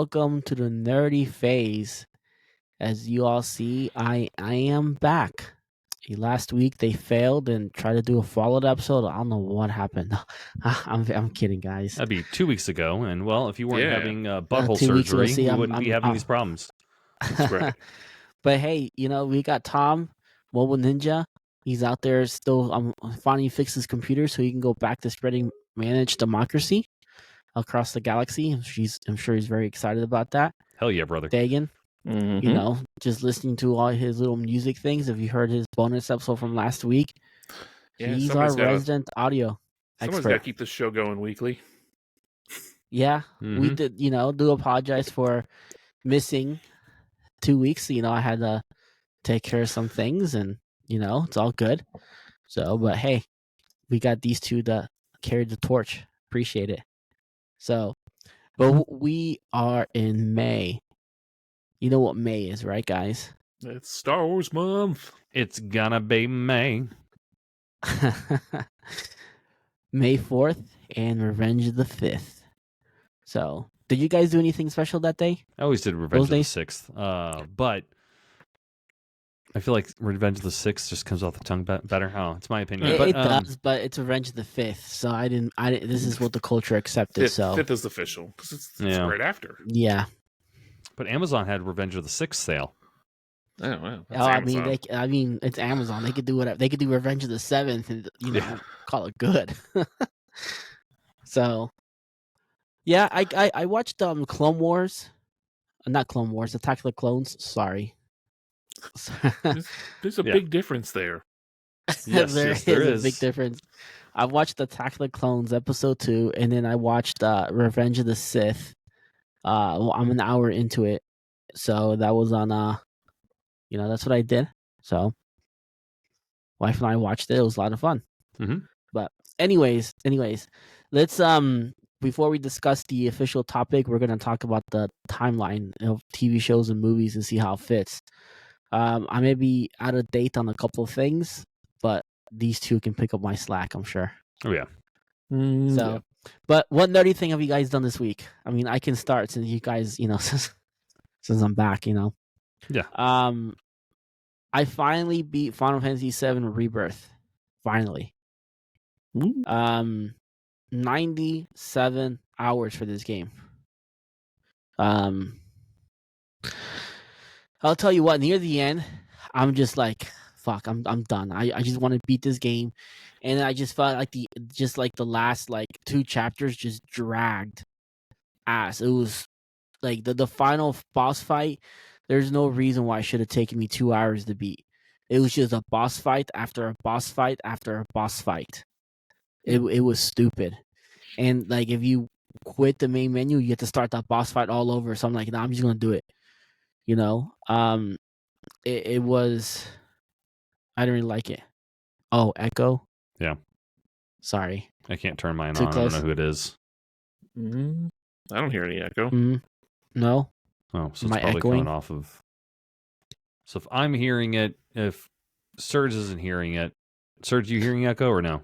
welcome to the nerdy phase. As you all see, I am back. Last week they failed and tried to do a follow-up episode. I don't know what happened. I'm kidding, guys. That'd be 2 weeks ago, and well, if you weren't having butthole 2 weeks ago, surgery, see, we wouldn't be having these problems. That's right. But hey, we got Tom, Mobile Ninja. He's out there still. Finally fixed his computer so he can go back to spreading managed democracy across the galaxy. I'm sure he's very excited about that. Hell yeah, brother. Dagan, Mm-hmm. just listening to all his little music things. If you heard his bonus episode from last week, he's our resident audio expert. Someone's got to keep this show going weekly. Yeah, we did. Do apologize for missing 2 weeks. I had to take care of some things, and it's all good. So, but hey, we got these two to carry the torch. Appreciate it. So, but we are in May. You know what May is, right, guys? It's Star Wars month. It's gonna be May. May 4th and Revenge of the 5th. So, did you guys do anything special that day? I always did Revenge of the 6th, but I feel like Revenge of the 6th just comes off the tongue better. Oh, it's my opinion. It does, but it's Revenge of the 5th, so I didn't. This is what the culture accepted. Fifth is official because it's right after. Yeah, but Amazon had Revenge of the 6th sale. Oh wow! I mean, it's Amazon. They could do whatever. They could do Revenge of the 7th, and call it good. So, yeah, I watched Clone Wars, not Clone Wars, Attack of the Clones. Sorry. There's a big difference there. Yes, there is a big difference. I watched Attack of the Clones episode 2, and then I watched Revenge of the Sith. I'm an hour into it, so that was on. That's what I did. So, wife and I watched it. It was a lot of fun. Mm-hmm. But anyways, let's before we discuss the official topic, we're gonna talk about the timeline of TV shows and movies and see how it fits. I may be out of date on a couple of things, but these two can pick up my slack, I'm sure. Oh, yeah. But what nerdy thing have you guys done this week? I mean, I can start since you guys, since I'm back, Yeah. I finally beat Final Fantasy VII Rebirth. Finally. 97 hours for this game. I'll tell you what, near the end, I'm just like, fuck, I'm done. I just want to beat this game. And I just felt like the last 2 chapters just dragged ass. It was like the final boss fight, there's no reason why it should have taken me 2 hours to beat. It was just a boss fight after a boss fight after a boss fight. It was stupid. And if you quit the main menu, you have to start that boss fight all over. So I'm like, nah, I'm just gonna do it. It was. I didn't really like it. Oh, Echo. Yeah. Sorry. I can't turn mine Too on. close. I don't know who it is. I don't hear any echo. No. Oh, so Am it's I probably echoing? coming off of. So if I'm hearing it, if Serge isn't hearing it, Serge, you hearing echo or no?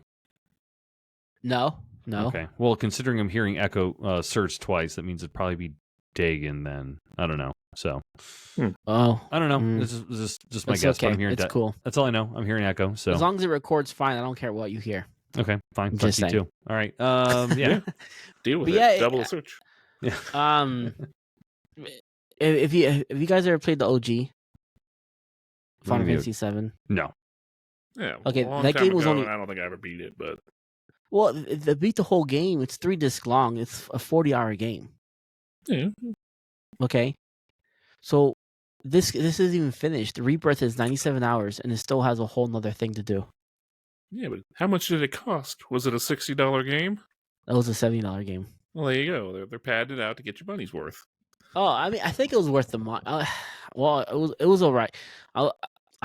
No. Okay. Well, considering I'm hearing echo Serge twice, that means it'd probably be Dagan then. I don't know. So. Oh. I don't know. This is just my It's guess. okay. But I'm hearing It's cool. That's all I know. I'm hearing echo. So as long as it records fine, I don't care what you hear. Okay, fine. Fuck Just you saying. too. All right. Yeah. Deal with But it. yeah, Double the search. Yeah. If you guys ever played the OG Final Fantasy VII, No. Yeah. Okay, a long that time game was ago, only- I don't think I ever beat it, but well, they beat the whole game. It's 3 discs long. It's a 40-hour game. yeah. Okay, so this isn't even finished. The Rebirth is 97 hours, and it still has a whole nother thing to do. Yeah, but how much did it cost? Was it a $60 game? That was a $70 game. Well, there you go. They're padded out to get your money's worth. Oh, I mean, I think it was worth the money. Well, it was all right. I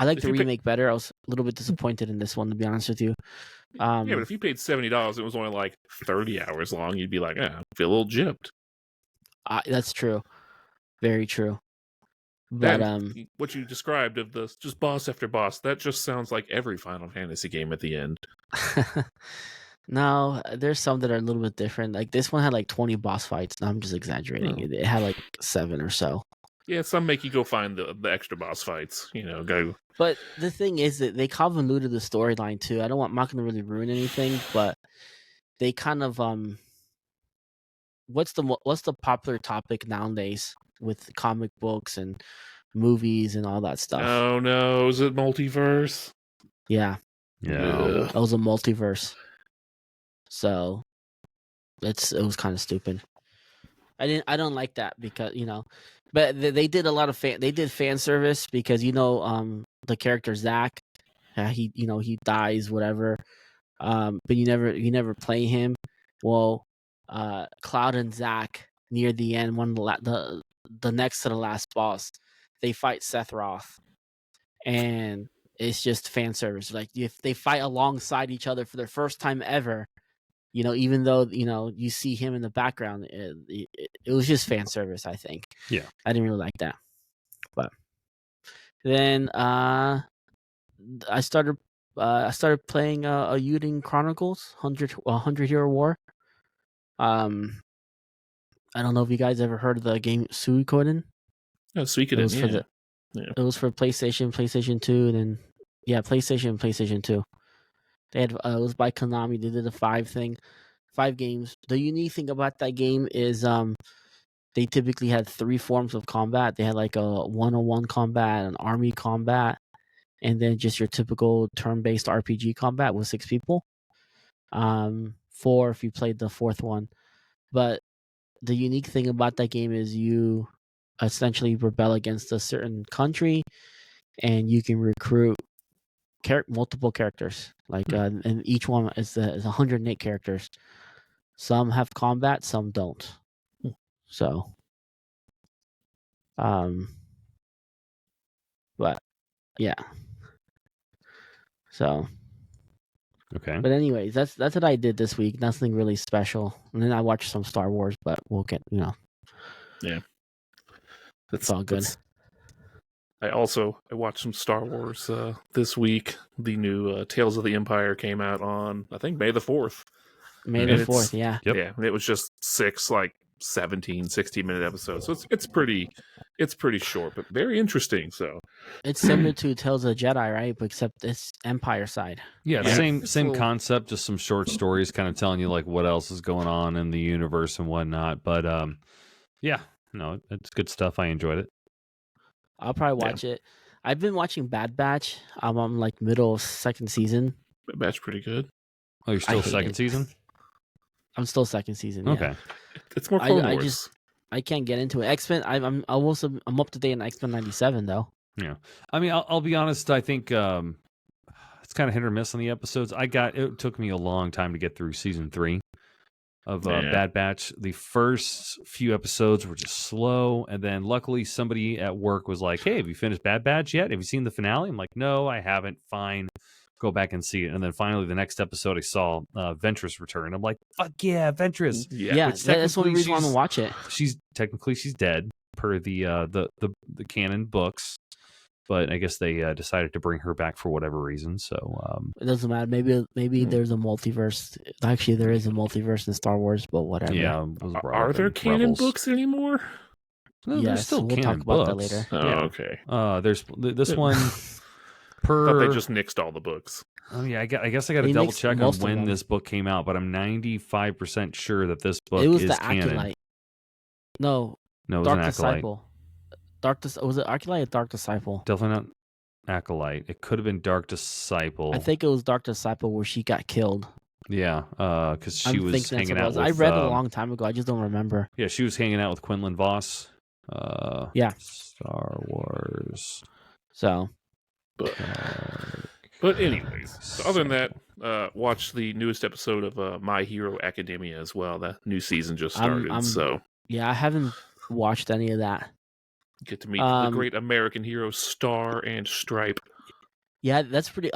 like If the you remake better. I was a little bit disappointed in this one, to be honest with you. Yeah, but if you paid $70, it was only 30 hours long. You'd be like, I feel a little gypped. That's true. Very true. But what you described of the just boss after boss, that just sounds like every Final Fantasy game at the end. No, there's some that are a little bit different. Like this one had like 20 boss fights. No, I'm just exaggerating. Oh. It had like 7 or so. Yeah, some make you go find the extra boss fights. Go. But the thing is that they convoluted the storyline too. I'm not going to really ruin anything, but they kind of what's the popular topic nowadays with comic books and movies and all that stuff? Oh no, is it multiverse? Yeah, Yeah. that was a multiverse. So it was kind of stupid. I don't like that because but they did a lot of fan service because the character Zach, he dies whatever, but you never play him. Well, Cloud and Zach near the end, the next to the last boss, they fight Seth Roth, and it's just fan service. Like if they fight alongside each other for their first time ever, even though you see him in the background, it was just fan service. I think. Yeah, I didn't really like that, but then I started playing a Yuden Chronicles 100 Hero War. I don't know if you guys ever heard of the game Suikoden. Oh, Suikoden. It was for Yeah. It was for PlayStation 2, and then PlayStation 2. They had it was by Konami. They did a 5 games. The unique thing about that game is they typically had 3 forms of combat. They had like a 1-on-1 combat, an army combat, and then just your typical turn-based RPG combat with 6 people. 4 if you played the 4th one. But the unique thing about that game is you essentially rebel against a certain country, and you can recruit multiple characters. Like and each one is 108 characters. Some have combat, some don't. So, but yeah. So, okay. but anyways, that's what I did this week. Nothing really special. And then I watched some Star Wars, but we'll get Yeah, it's all good. I watched some Star Wars this week. The new Tales of the Empire came out on, I think, May the 4th. May the 4th, yeah. Yep. Yeah, and it was just 6 17, 16-minute episodes. So it's pretty short, but very interesting. So it's similar to Tales of the Jedi, right? But except it's Empire side. Yeah, Yeah. same concept, just some short stories kind of telling you like what else is going on in the universe and whatnot. But yeah, no, it's good stuff. I enjoyed it. I'll probably watch it. I've been watching Bad Batch. I'm like middle of 2nd season. Batch pretty good. Oh, you're still second season? I'm still 2nd season. Yeah. Okay. It's more Clone Wars. I can't get into it. X-Men. I'm up to date on X-Men 97 though. Yeah. I mean, I'll be honest. I think it's kind of hit or miss on the episodes. It took me a long time to get through season 3 of Bad Batch. The first few episodes were just slow, and then luckily somebody at work was like, "Hey, have you finished Bad Batch yet? Have you seen the finale?" I'm like, "No, I haven't." Fine, go back and see it. And then finally, the next episode, I saw Ventress return. I'm like, "Fuck yeah, Ventress!" Yeah, that's the only reason I want to watch it. She's dead per the canon books. But I guess they decided to bring her back for whatever reason. So it doesn't matter. Maybe there's a multiverse. Actually, there is a multiverse in Star Wars, but whatever. Yeah. Are there canon books anymore? No, yes, there's still we'll canon talk about books. that later. Oh, yeah. okay. There's this one I thought they just nixed all the books. Oh yeah, I guess I got to double check on when this book came out, but I'm 95% sure that this book is the canon. Acolyte. No, it was Dark an Acolyte. Disciple. Was it Acolyte or Dark Disciple? Definitely not Acolyte. It could have been Dark Disciple. I think it was Dark Disciple where she got killed. Yeah, because she was hanging out with... I read it a long time ago. I just don't remember. Yeah, she was hanging out with Quinlan Voss. Yeah. Star Wars. So... But anyways, so other than that, watch the newest episode of My Hero Academia as well. The new season just started, so... Yeah, I haven't watched any of that. Get to meet the great American heroes Star and Stripe. Yeah, that's pretty...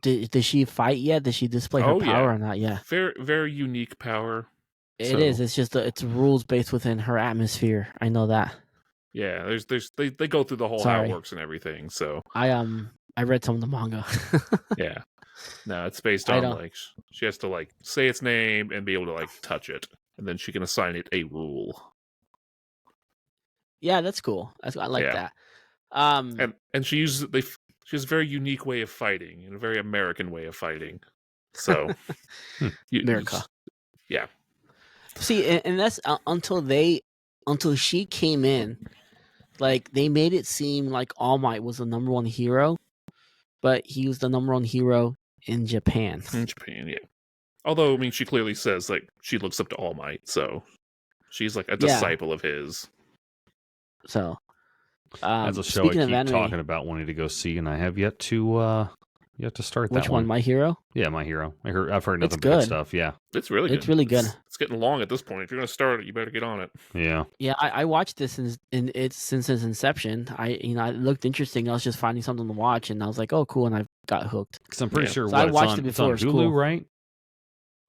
Did she fight yet? Did she display her power or not? Yeah. Very, very unique power. It is. It's just it's rules based within her atmosphere. I know that. Yeah, they go through the whole how it works and everything. So I read some of the manga. Yeah, No, it's based I on don't. like she has to like say its name and be able to like touch it, and then she can assign it a rule. Yeah, that's cool. I like Yeah, that. and she uses she has a very unique way of fighting and a very American way of fighting. So, America. yeah, See, and that's until she came in, like they made it seem like All Might was the number one hero, but he was the number one hero in Japan. in Japan, yeah. Although, I mean, she clearly says like she looks up to All Might, so she's like a Yeah. disciple of his. So, That's a show I speaking of keep anime, talking about wanting to go see, and I have yet to start which that one? My Hero. Yeah, My Hero. I've heard nothing It's but good good. stuff. Yeah, It's really good. It's really good. It's getting long at this point. If you're going to start it, you better get on it. yeah. Yeah, I watched this since its inception. It looked interesting. I was just finding something to watch, and I was like, "Oh, cool!" And I got hooked. Because I'm pretty Yeah. sure So I it's watched on, it before. It's It's on Hulu, cool. right?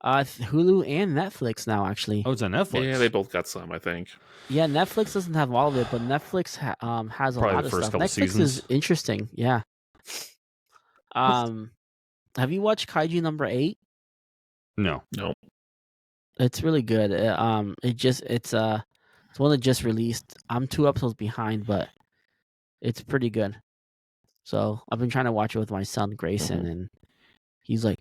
Hulu and Netflix now, actually. Oh, it's on Netflix. Yeah, they both got some, I think. Yeah, Netflix doesn't have all of it, but Netflix has a Probably lot the of first stuff. couple Netflix seasons. is interesting. Yeah. Have you watched Kaiju number 8? No. It's really good. It's one that just released. I'm 2 episodes behind, but it's pretty good. So I've been trying to watch it with my son Grayson, and he's like,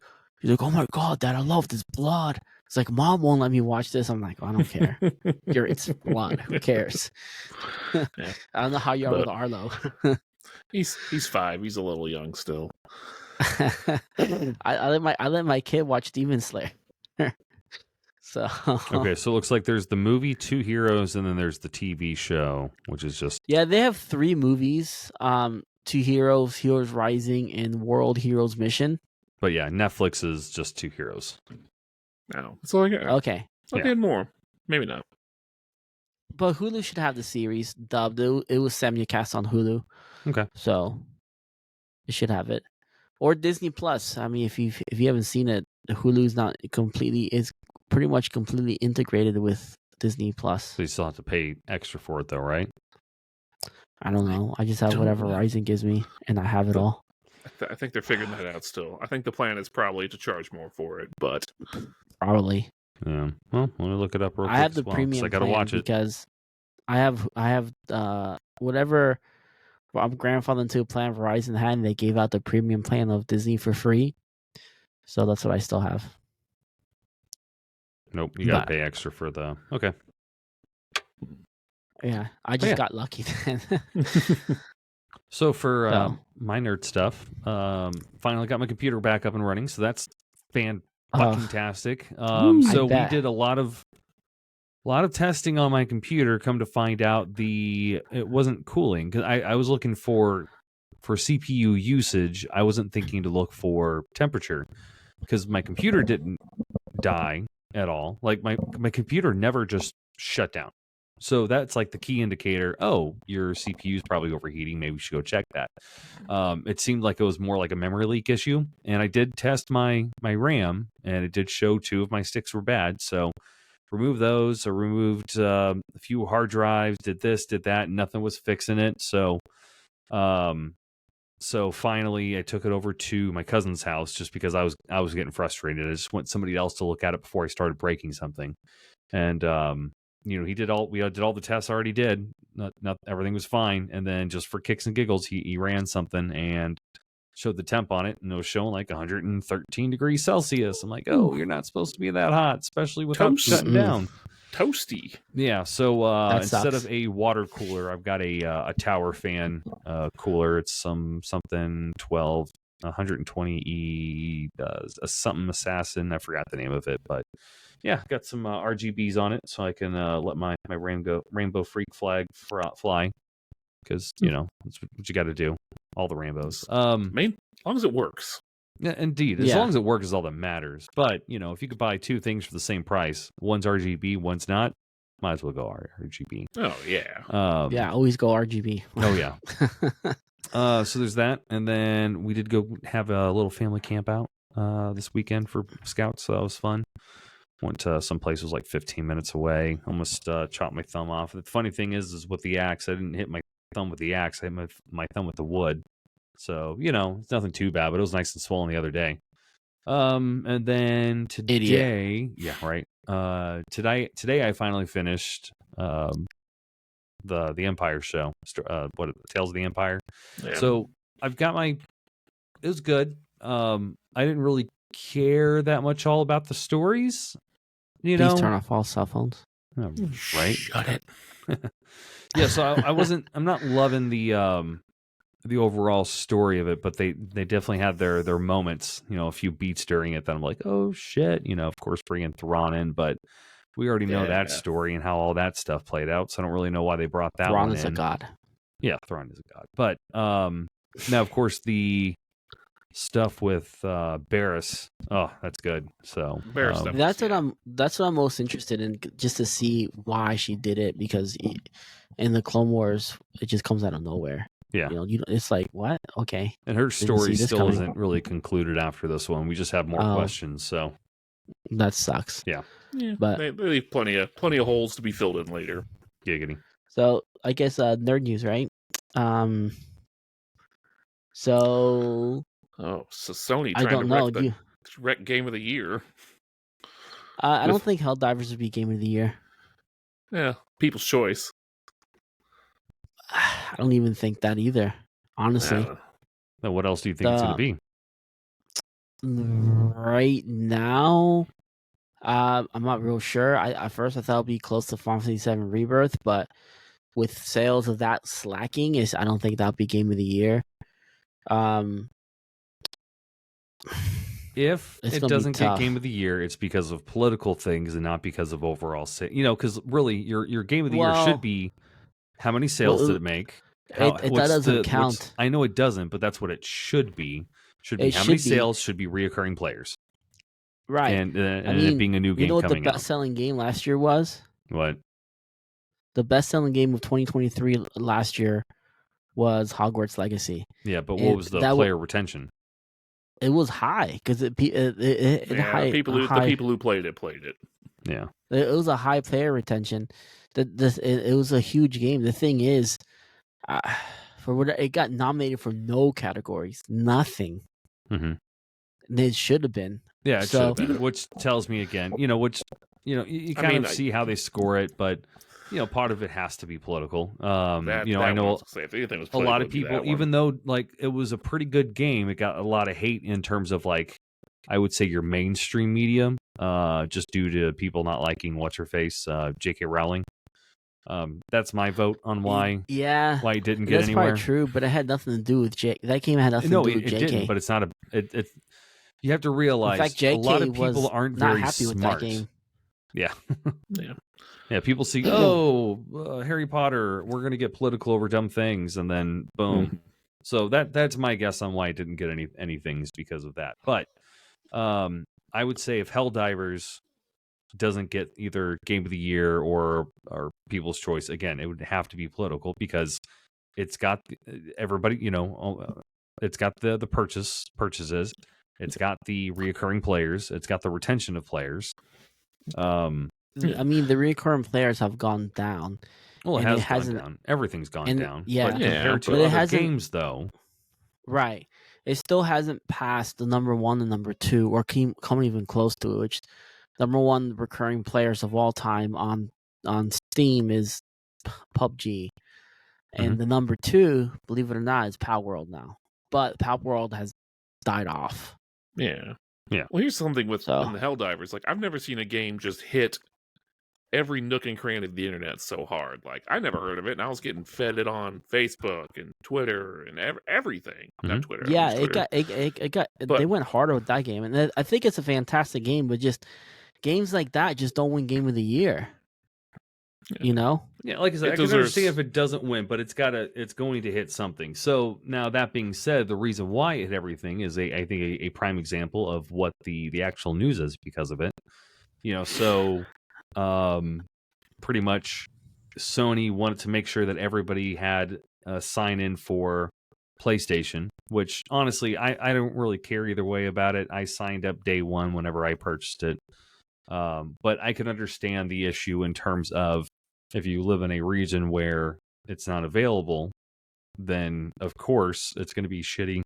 "Oh my god, Dad, I love this blood." It's like, "Mom won't let me watch this." I'm like, "I don't care. It's blood. Who cares?" Yeah. I don't know how you are with But- Arlo. He's 5. He's a little young still. I let my kid watch Demon Slayer. So Okay, so it looks like there's the movie Two Heroes, and then there's the TV show, which is just yeah, they have 3 movies. Two Heroes, Heroes Rising, and World Heroes Mission. But yeah, Netflix is just Two Heroes. No, that's all I got. Okay, I'll get more. Maybe not. but Hulu should have the series dubbed. It was simulcast on Hulu. Okay. So it should have it, or Disney Plus. I mean, if you haven't seen it, Hulu's not completely is pretty much completely integrated with Disney Plus. So you still have to pay extra for it, though, right? I don't know. I just have Don't whatever know. Verizon gives me, and I have it all. I think they're figuring that out still. I think the plan is probably to charge more for it, but Probably. Yeah. Well, let me look it up real quick. I have the as well, 'cause premium I gotta plan watch it. because I have whatever I'm grandfathered to a plan Verizon had, and they gave out the premium plan of Disney for free. So that's what I still have. Nope, you gotta But- pay extra for the. Okay. Yeah, I just yeah. got lucky then. So for So. my nerd stuff, finally got my computer back up and running. So that's fantastic. So we bet. did a lot of testing on my computer. Come to find out, it wasn't cooling because I was looking for CPU usage. I wasn't thinking to look for temperature because my computer didn't die at all. Like my computer never just shut down. So that's like the key indicator. Oh, your CPU is probably overheating. Maybe we should go check that. It seemed like it was more like a memory leak issue. And I did test my RAM, and it did show 2 of my sticks were bad. So removed those. I removed a few hard drives. Did this, did that. And nothing was fixing it. So finally, I took it over to my cousin's house just because I was getting frustrated. I just want somebody else to look at it before I started breaking something. And we did all the tests I already did. Not everything was fine. And then just for kicks and giggles, he ran something and showed the temp on it, and it was showing like 113 degrees Celsius. I'm like, oh, you're not supposed to be that hot, especially without shutting down. Toasty. Yeah, so instead sucks. of a water cooler, I've got a tower fan cooler. It's something 12, 120E, a something assassin. I forgot the name of it, but yeah, got some RGBs on it, so I can let my rainbow freak flag fly, because that's what you got to do. All the rainbows. As long as it works. Yeah, indeed. As long as it works is all that matters. But, if you could buy 2 things for the same price, one's RGB, one's not, might as well go RGB. Oh, yeah. Yeah, always go RGB. Oh, yeah. So there's that. And then we did go have a little family camp out this weekend for Scouts, so that was fun. Went to some place that was like 15 minutes away. Almost chopped my thumb off. The funny thing is with the axe, I didn't hit my thumb with the axe. I hit my thumb with the wood. So, it's nothing too bad, but it was nice and swollen the other day. And then today, Idiot. yeah, right. Today I finally finished the Empire show. Tales of the Empire. Yeah. So I've got it was good. I didn't really care that much all about the stories, you Please know. turn off all cell phones. Right? Shut it. Yeah, so I'm not loving the overall story of it, but they definitely had their moments, a few beats during it that I'm like, oh shit, of course bringing Thrawn in, but we already know that Yeah. story and how all that stuff played out, so I don't really know why they brought that Thrawn one is in. a god. Yeah, Thrawn is a god. But now of course the stuff with Barriss, oh, that's good. So Barriss stuff. That's what I'm most interested in, just to see why she did it, because in the Clone Wars it just comes out of nowhere. yeah, It's like, what? Okay. and her story see this still coming. isn't really concluded after this one. We just have more questions. So that sucks. Yeah, but they leave plenty of holes to be filled in later. giggity. So I guess nerd news, right? So Sony I trying don't to know. wreck Game of the Year. I don't think Helldivers would be Game of the Year. Yeah, people's choice. I don't even think that either, honestly. Now, what else do you think it's going to be? Right now, I'm not real sure. At first I thought it'd be close to Final Fantasy VII Rebirth, but with sales of that slacking, I don't think that'll be Game of the Year. If it doesn't get Game of the Year, it's because of political things and not because of overall sales. Because really, your Game of the Year should be how many sales did it make? That doesn't count. I know it doesn't, but that's what it should be. Should be how many sales should be reoccurring players, right? And it being a new game coming out. You know what the best-selling game last year was? What? The best-selling game of 2023 last year was Hogwarts Legacy. Yeah, but what was the player retention? It was high because the people who played it. Yeah, it was a high player retention. It was a huge game. The thing is, for what it got nominated for no categories, nothing. Mm-hmm. It should have been. Yeah, it should have been. Which tells me again, you kind of see how they score it, but part of it has to be political. I know a lot of people, even though it was a pretty good game, it got a lot of hate in terms of I would say your mainstream media, just due to people not liking what's her face, J.K. Rowling. That's my vote on why it didn't get anywhere. That's probably true, but it had nothing to do with that game. Had nothing to do with JK. It didn't, but it's not you have to realize, in fact, JK a lot of people aren't not very happy smart. With that game. Yeah. Yeah. People see, Harry Potter, we're going to get political over dumb things, and then boom. Mm-hmm. So that's my guess on why it didn't get any things because of that. But I would say if Helldivers doesn't get either Game of the Year or People's Choice, again, it would have to be political because it's got everybody, it's got the purchases, it's got the reoccurring players, it's got the retention of players. I mean, the recurring players have gone down. Well, it has gone down. Everything's gone down. Yeah, but compared to other games, though, right? It still hasn't passed the number 1 and number 2, or come even close to it. Which number 1 recurring players of all time on Steam is PUBG, and the number 2, believe it or not, is Power World now. But Power World has died off. Yeah. Yeah. Well, here's something with the Helldivers. I've never seen a game just hit every nook and cranny of the internet so hard. I never heard of it, and I was getting fed it on Facebook and Twitter and everything. Mm-hmm. Not Twitter. Yeah, it got. They went harder with that game, and I think it's a fantastic game. But just games like that just don't win Game of the Year. Yeah. Yeah, like I said, I can understand if it doesn't win, but it's going to hit something. So now that being said, the reason why it hit everything is I think a prime example of what the actual news is because of it. So pretty much Sony wanted to make sure that everybody had a sign in for PlayStation, which honestly I don't really care either way about it. I signed up day one whenever I purchased it. But I can understand the issue in terms of if you live in a region where it's not available, then of course it's going to be shitty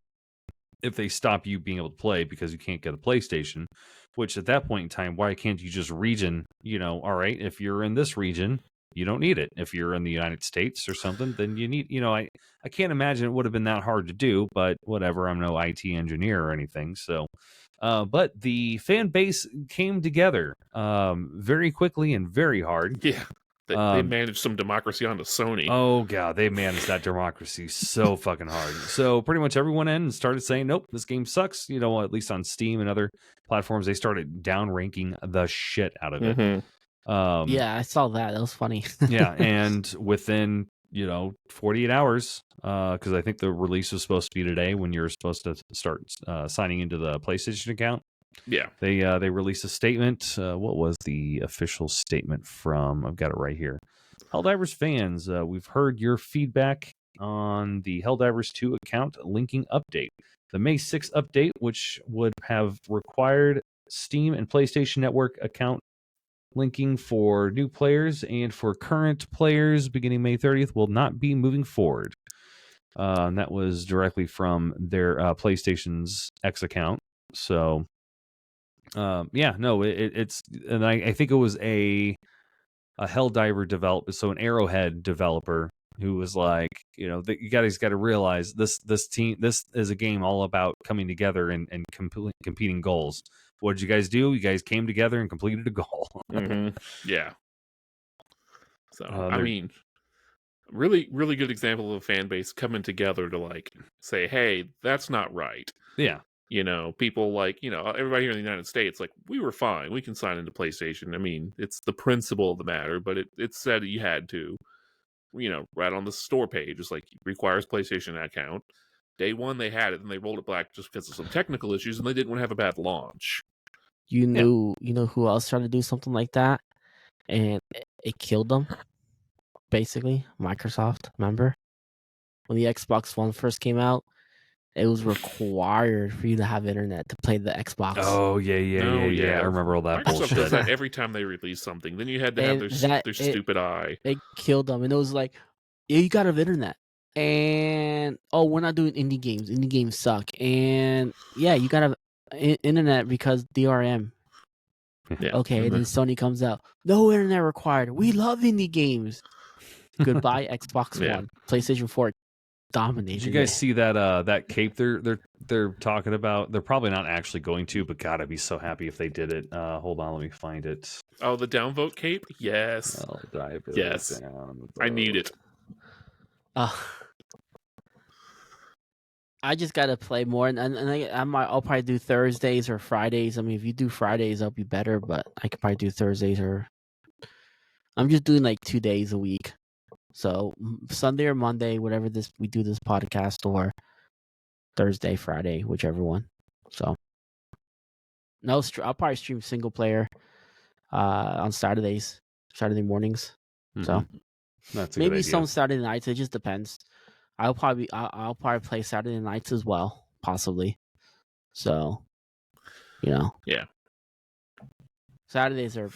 if they stop you being able to play because you can't get a PlayStation, which at that point in time, why can't you just region, all right, if you're in this region, you don't need it. If you're in the United States or something, then you need, I can't imagine it would have been that hard to do, but whatever, I'm no IT engineer or anything. So, but the fan base came together very quickly and very hard. Yeah. They managed some democracy onto Sony. Oh, God, they managed that democracy so fucking hard. So pretty much everyone in and started saying, nope, this game sucks. At least on Steam and other platforms, they started down ranking the shit out of it. Mm-hmm. Yeah, I saw that. That was funny. Yeah, and within 48 hours, because I think the release was supposed to be today when you're supposed to start signing into the PlayStation account. Yeah, they released a statement. What was the official statement from? I've got it right here. Helldivers fans, we've heard your feedback on the Helldivers 2 account linking update. The May 6th update, which would have required Steam and PlayStation Network account linking for new players and for current players beginning May 30th, will not be moving forward. And that was directly from their PlayStation's X account. So, it's, and I think it was a Helldiver developer, so an Arrowhead developer who was like, you guys got to realize this is a game all about coming together and competing goals. What did you guys do? You guys came together and completed a goal. Mm-hmm. Yeah. So I mean, really, really good example of a fan base coming together to say, hey, that's not right. Yeah. People everybody here in the United States, we were fine. We can sign into PlayStation. I mean, it's the principle of the matter, but it said you had to, right on the store page. It's requires PlayStation account. Day one, they had it, and they rolled it back just because of some technical issues, and they didn't want to have a bad launch. You know who else tried to do something like that, and it killed them. Basically, Microsoft. Remember when the Xbox One first came out? It was required for you to have internet to play the Xbox. Oh yeah. I remember all that Microsoft bullshit. does that every time they release something. Then you had to have their stupid eye. It killed them, and it was like, yeah, you gotta have internet, and we're not doing indie games. Indie games suck, and yeah, you gotta have internet because DRM. Yeah. Okay, and then Sony comes out, no internet required. We love indie games. Goodbye, Xbox One, PlayStation 4. Dominated. Did you guys see that cape they're talking about? They're probably not actually going to, but God, I'd be so happy if they did it. Hold on, let me find it. Oh, the downvote cape? Yes. Yes. I need it. I just gotta play more, and I'll probably do Thursdays or Fridays. I mean, if you do Fridays, that'll be better. But I could probably do Thursdays, or I'm just doing 2 days a week. So Sunday or Monday, whatever we do this podcast, or Thursday, Friday, whichever one. So no, I'll probably stream single player on Saturday mornings. Mm-hmm. So that's maybe some Saturday nights. It just depends. I'll probably play Saturday nights as well, possibly. So, yeah. Saturdays are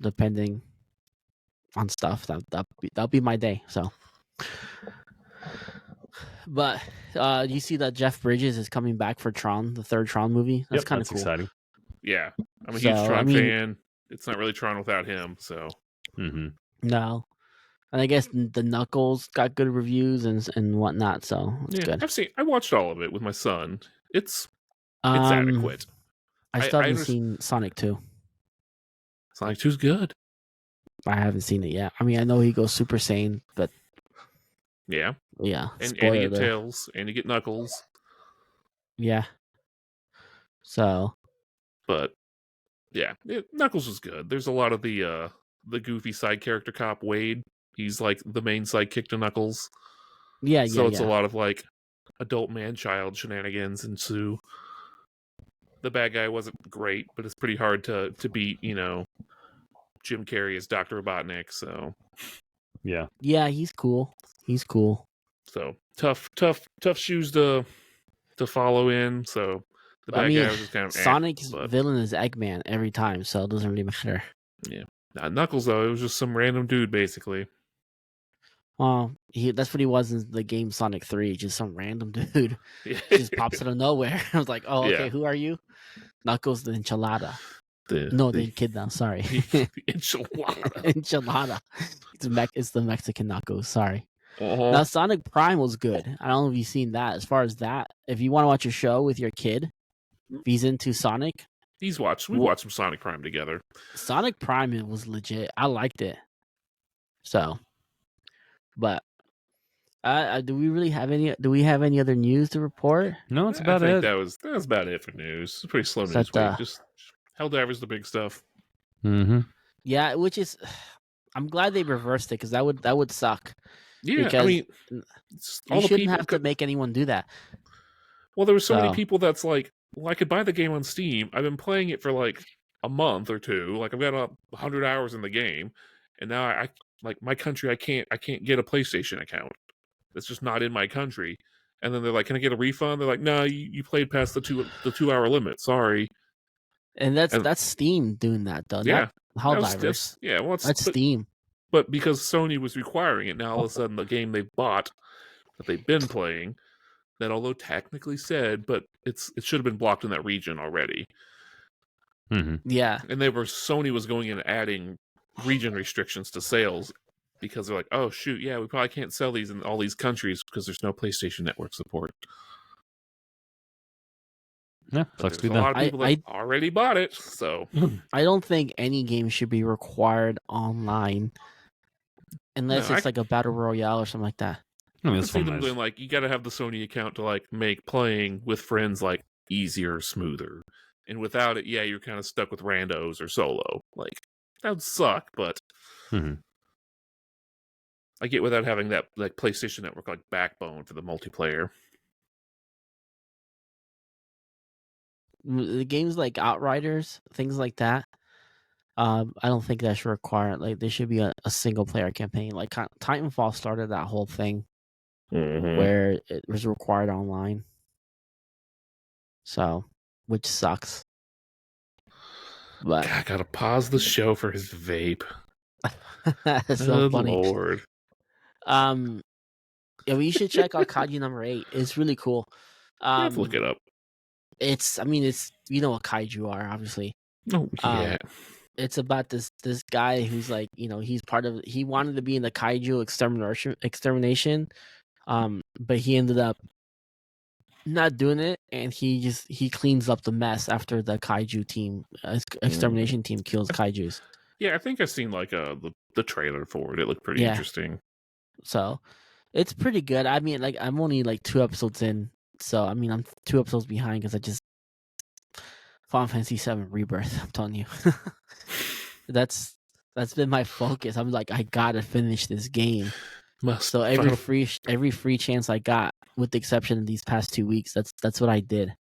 depending on stuff. That'll be my day. So, but you see that Jeff Bridges is coming back for Tron, the third Tron movie. That's kind of cool. Exciting. Yeah, I'm a huge Tron fan. It's not really Tron without him. So, no, and I guess the Knuckles got good reviews and whatnot. So it's good. I watched all of it with my son. It's adequate. I still haven't seen Sonic 2. Sonic 2's good. I haven't seen it yet. I mean, I know he goes Super Saiyan, but yeah. And you get Tails, and you get Knuckles. Yeah. So, but yeah, Knuckles was good. There's a lot of the goofy side character cop Wade. He's the main sidekick to Knuckles. Yeah. So it's a lot of adult man-child shenanigans ensue. The bad guy wasn't great, but it's pretty hard to beat. Jim Carrey as Dr. Robotnik, so yeah, he's cool. So tough shoes to follow in. So the bad guy was just kind of Sonic's villain is Eggman every time, so it doesn't really matter. Yeah, Knuckles though, it was just some random dude basically. Well, that's what he was in the game Sonic 3, just some random dude. Yeah. He just pops out of nowhere. I was like, oh, okay, Yeah. who are you? Knuckles the Enchilada. The Echidna, sorry. enchilada. Enchilada. It's the Mexican Knuckles, sorry. Uh-huh. Now, Sonic Prime was good. I don't know if you've seen that. As far as that, if you want to watch a show with your kid, if he's into Sonic. We watched some Sonic Prime together. Sonic Prime, it was legit. I liked it. So, but do we have any other news to report? No, that's about I think it. that was about it for news. It's a pretty slow Is news that, week. Just Helldivers, the big stuff. Mm-hmm. Yeah, which is, I'm glad they reversed it because that would suck. Yeah, Because I mean, you shouldn't have to make anyone do that. Well, there were so many people that's like, well, I could buy the game on Steam. I've been playing it for like a month or two. Like I've got 100 hours in the game, and now I like my country. I can't get a PlayStation account. It's just not in my country. And then they're like, "Can I get a refund?" They're like, "No, you played past the 2 hour limit. Sorry." And that's Steam doing that though. Yeah, not Helldivers. yeah. Well, That's Steam. But because Sony was requiring it, now all of a sudden the game they bought that they've been playing, that although technically said, but it should have been blocked in that region already. Mm-hmm. Yeah, and Sony was going in and adding region restrictions to sales because they're like, oh shoot, yeah, we probably can't sell these in all these countries because there's no PlayStation Network support. Yeah, sucks to be a lot of people that already bought it, so I don't think any game should be required online unless it's like a battle royale or something like that. I mean, I see them doing like, you got to have the Sony account to like make playing with friends like easier, smoother, and without it, yeah, you're kind of stuck with randos or solo. Like that would suck, but I get without having that like PlayStation Network like backbone for the multiplayer. The games like Outriders, things like that. I don't think that should require it. Like there should be a single player campaign. Like Titanfall started that whole thing where it was required online. So, which sucks. But God, I gotta pause the show for his vape. That's so funny. Lord. Yeah, you should check out Kaiju number 8. It's really cool. You have to look it up. It's you know what kaiju are, obviously. Oh yeah. It's about this guy who's like, he wanted to be in the kaiju extermination, but he ended up not doing it, and he cleans up the mess after the kaiju team, extermination team, kills kaijus. Yeah, I think I've seen like the trailer for it. It looked pretty interesting. So it's pretty good. I mean, like I'm only like 2 episodes in, so I mean I'm 2 episodes behind because I just Final Fantasy VII Rebirth. I'm telling you, that's been my focus. I'm like, I gotta finish this game. So every free chance I got, with the exception of these past 2 weeks, that's what I did.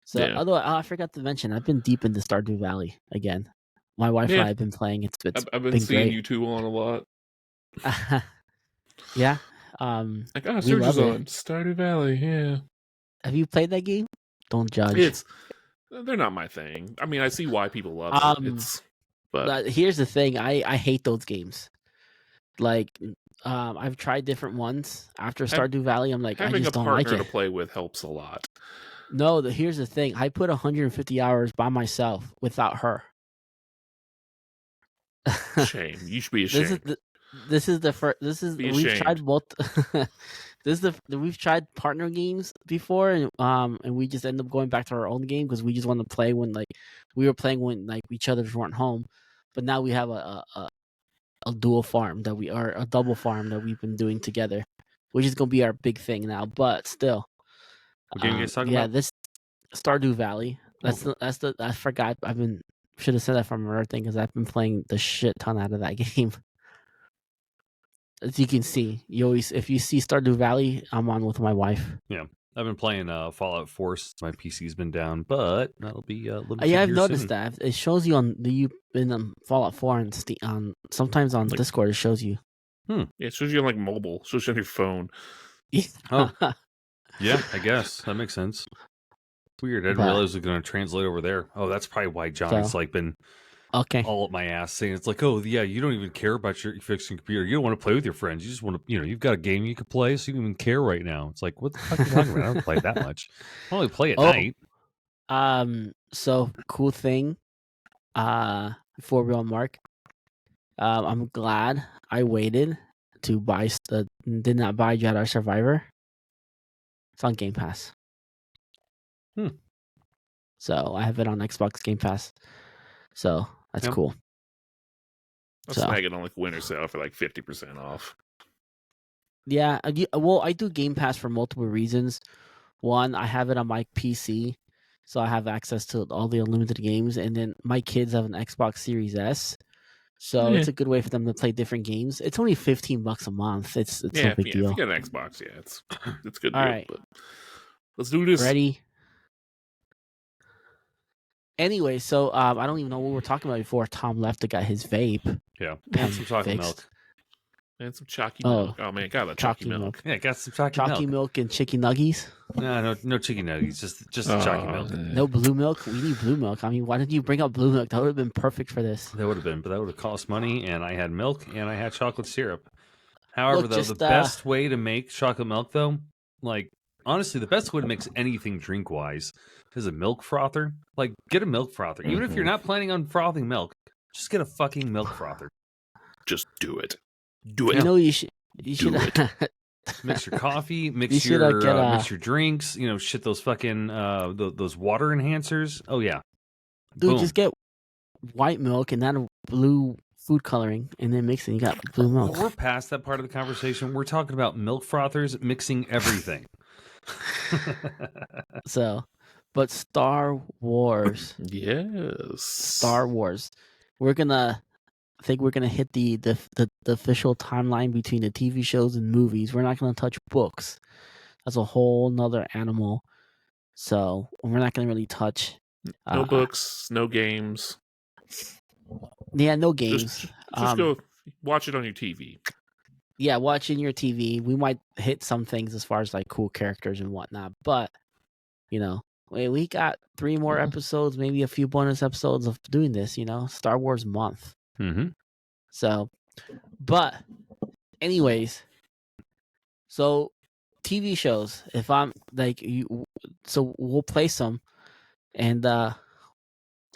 So although I forgot to mention, I've been deep into Stardew Valley again. My wife and I have been playing. I've been seeing you two on a lot. Yeah. Like, Surge's on Stardew Valley. Yeah. Have you played that game? Don't judge. They're not my thing. I mean, I see why people love it. But here's the thing: I hate those games. Like, I've tried different ones after Stardew Valley. I'm like, I just don't like it. Having a partner to play with helps a lot. No, here's the thing: I put 150 hours by myself without her. Shame. You should be ashamed. This is the first. We've tried both. We've tried partner games before, and we just end up going back to our own game because we just want to play when we were playing when each other weren't home. But now we have a dual farm a double farm that we've been doing together, which is gonna be our big thing now. But still, what game are you guys talking about? This Stardew Valley. I forgot. Should have said that from another thing because I've been playing the shit ton out of that game. As you can see, if you see Stardew Valley, I'm on with my wife. Yeah, I've been playing Fallout 4 since my PC's been down, but that'll be limited. Yeah, I've noticed that. It shows you you've been on Fallout 4 on sometimes on Discord. It shows you. Yeah, it shows you on mobile. It shows you on your phone. Oh, yeah, I guess that makes sense. Weird. I didn't realize it was going to translate over there. Oh, that's probably why Johnny's been Okay. all up my ass saying it's like, oh yeah, you don't even care about your fixing computer. You don't want to play with your friends. You just want to, you've got a game you could play, so you don't even care right now. It's like, what the fuck are you talking about? I don't play that much. I only play at night. So cool thing. Before we on Mark, I'm glad I waited to buy did not buy Jedi Survivor. It's on Game Pass. So I have it on Xbox Game Pass. So that's cool. I'll snag it on like winter sale for like 50% off. Yeah, I do Game Pass for multiple reasons. One, I have it on my PC, so I have access to all the unlimited games, and then my kids have an Xbox Series S, so it's a good way for them to play different games. It's only $15 a month. It's no big deal. If you get an Xbox, it's good. All right, but let's do this. Ready? Anyway, so I don't even know what we were talking about before Tom left to get his vape. Yeah, and some chocolate milk. And some chalky milk. Oh man, got that chalky milk. Yeah, got some chalky milk and chicken nuggies. No chicken nuggies, just chalky milk. No blue milk. We need blue milk. I mean, why didn't you bring up blue milk? That would have been perfect for this. That would have been, but that would have cost money. And I had milk and I had chocolate syrup. However, the best way to make chocolate milk, though, like honestly, the best way to mix anything drink wise is a milk frother. Like, get a milk frother, even if you're not planning on frothing milk. Just get a fucking milk frother. Just do it. Do it. You know, you should mix your coffee, mix your drinks. Shit those fucking those water enhancers. Oh yeah, dude, boom. Just get white milk and then blue food coloring, and then mix it. You got blue milk. We're past that part of the conversation. We're talking about milk frothers mixing everything. But Star Wars. Yes. Star Wars. I think we're gonna hit the official timeline between the TV shows and movies. We're not gonna touch books. That's a whole nother animal. So we're not gonna really touch. No books, no games. Yeah, no games. Just go watch it on your TV. Yeah, watching your TV. We might hit some things as far as like cool characters and whatnot, but we got 3 more episodes, maybe a few bonus episodes of doing this. Star Wars month. Mm-hmm. So, but anyways, so TV shows. If I'm like you, so we'll play some, and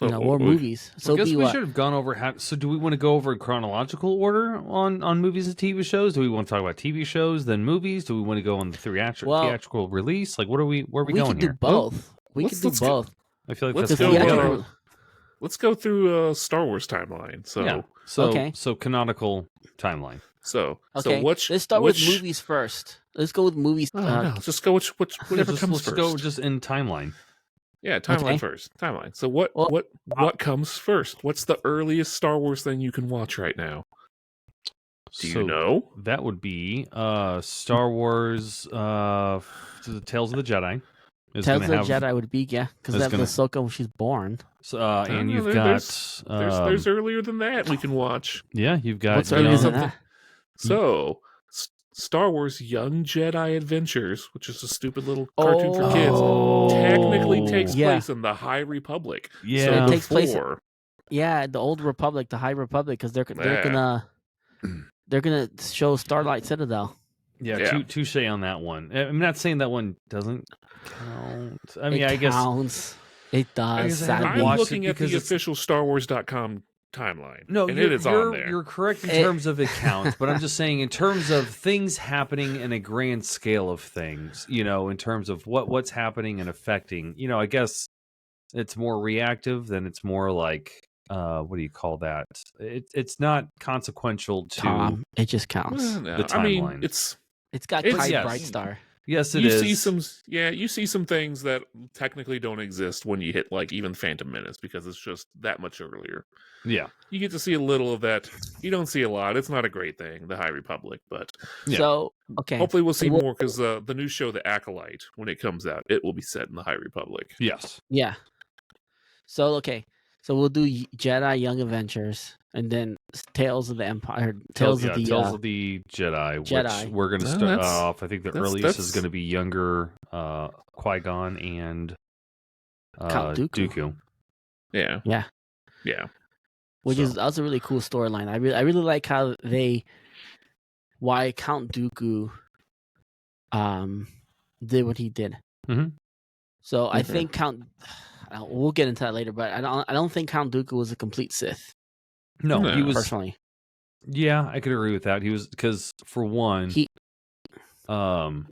more movies. So I guess we should have gone over so do we want to go over in chronological order on movies and TV shows? Do we want to talk about TV shows then movies? Do we want to go on the theatrical release? Like, where are we going here? We can do both. We can do both. I feel like let's that's go. Let's go through Star Wars timeline. So canonical timeline. So let's start with movies first. Let's go with movies. No, just go whatever comes first. Let's go just in timeline. Yeah, timeline first. Timeline. So what comes first? What's the earliest Star Wars thing you can watch right now? Do you know? That would be Star Wars the Tales of the Jedi. Tales of the Jedi would be, because that's Ahsoka when she's born. So, and you've got there's earlier than that we can watch. Yeah, you've got what's earlier than that? So Star Wars Young Jedi Adventures, which is a stupid little cartoon for kids, technically takes place in the High Republic. Yeah, so it takes place. Yeah, the Old Republic, the High Republic, because they're gonna show Starlight Citadel. Yeah, touche on that one. I'm not saying that one doesn't count. I mean, I guess counts. It does. I'm looking at the official StarWars.com timeline. No, and it is on there. You're correct in terms of it counts, but I'm just saying in terms of things happening in a grand scale of things, in terms of what's happening and affecting, I guess it's more reactive than it's more like what do you call that? It's not consequential to Tom. It just counts. The timeline. I mean, it's got Bright Star. Yes, it is. You see some things that technically don't exist when you hit like even Phantom Menace because it's just that much earlier. Yeah. You get to see a little of that. You don't see a lot. It's not a great thing, the High Republic, but so okay. Hopefully we'll see more because the new show, The Acolyte, when it comes out, it will be set in the High Republic. Yes. Yeah. So so we'll do Jedi Young Adventures and then Tales of the Empire, Tales of the Jedi. Which we're going to start off. I think the earliest is going to be younger Qui-Gon and Count Dooku. Yeah. which So. is that's a really cool storyline. I really like how why Count Dooku did what he did. Mhm. So I Mhm. think we'll get into that later, but I don't think Count Dooku was a complete Sith. No, he No. was. Personally, Yeah, I could agree with that. He was because for one, he um,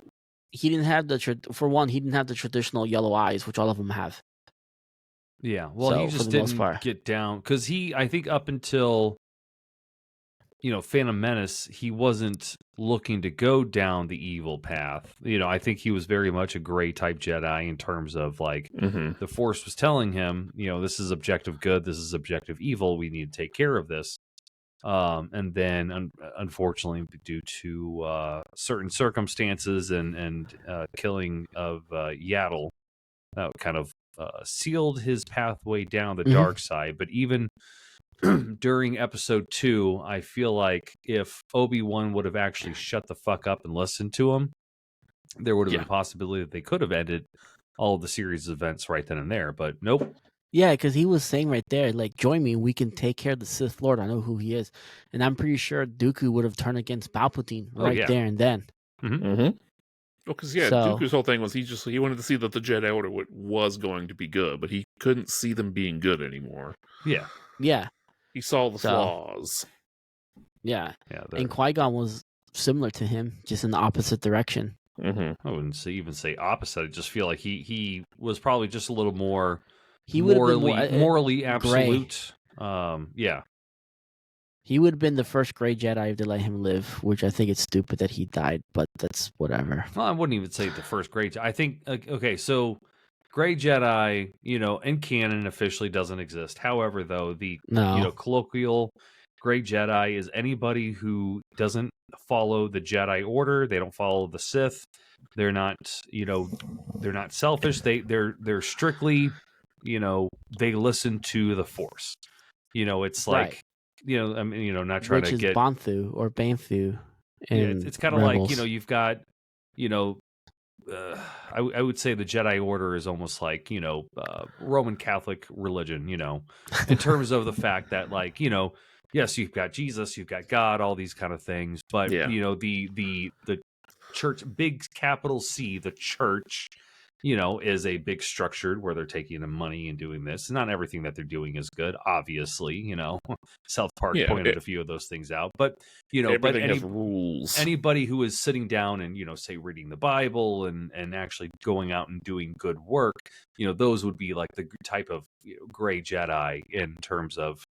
he didn't have he didn't have the traditional yellow eyes, which all of them have. yeah. Well, So, he for just the most didn't part. get down because I think up until Phantom Menace, he wasn't looking to go down the evil path. I think he was very much a gray type Jedi in terms of like Mhm. the Force was telling him, this is objective good, this is objective evil. We need to take care of this. And then, unfortunately, due to certain circumstances and killing of Yaddle, that kind of sealed his pathway down the dark side. But even during episode 2, I feel like if Obi-Wan would have actually shut the fuck up and listened to him, there would have been a possibility that they could have ended all of the series events right then and there. But nope. Yeah, because he was saying right there, like, join me, we can take care of the Sith Lord. I know who he is. And I'm pretty sure Dooku would have turned against Palpatine there and then. Mhm. Well, because Dooku's whole thing was he wanted to see that the Jedi Order was going to be good, but he couldn't see them being good anymore. Yeah. He saw the flaws. Yeah. Yeah. And Qui-Gon was similar to him, just in the opposite direction. Mm-hmm. I wouldn't even say opposite. I just feel like he was probably just a little more morally absolute. Yeah. He would have been the first gray Jedi if they let him live, which I think it's stupid that he died, but that's whatever. Well, I wouldn't even say the first gray Jedi. I think, okay, so gray Jedi, in canon officially doesn't exist. However, though, the colloquial gray Jedi is anybody who doesn't follow the Jedi Order. They don't follow the Sith. They're not, they're not selfish. They're strictly, they listen to the Force. It's like, I mean, not trying which to get Banthu or Banthu. It's kind of like, you've got, I would say the Jedi Order is almost like, Roman Catholic religion, in terms of the fact that, like, yes, you've got Jesus, you've got God, all these kind of things, but the church, big capital C, the church, is a big structured where they're taking the money and doing this. Not everything that they're doing is good, obviously. South Park pointed a few of those things out, but everything has rules. Anybody who is sitting down and say reading the Bible and actually going out and doing good work, those would be like the type of gray Jedi in terms of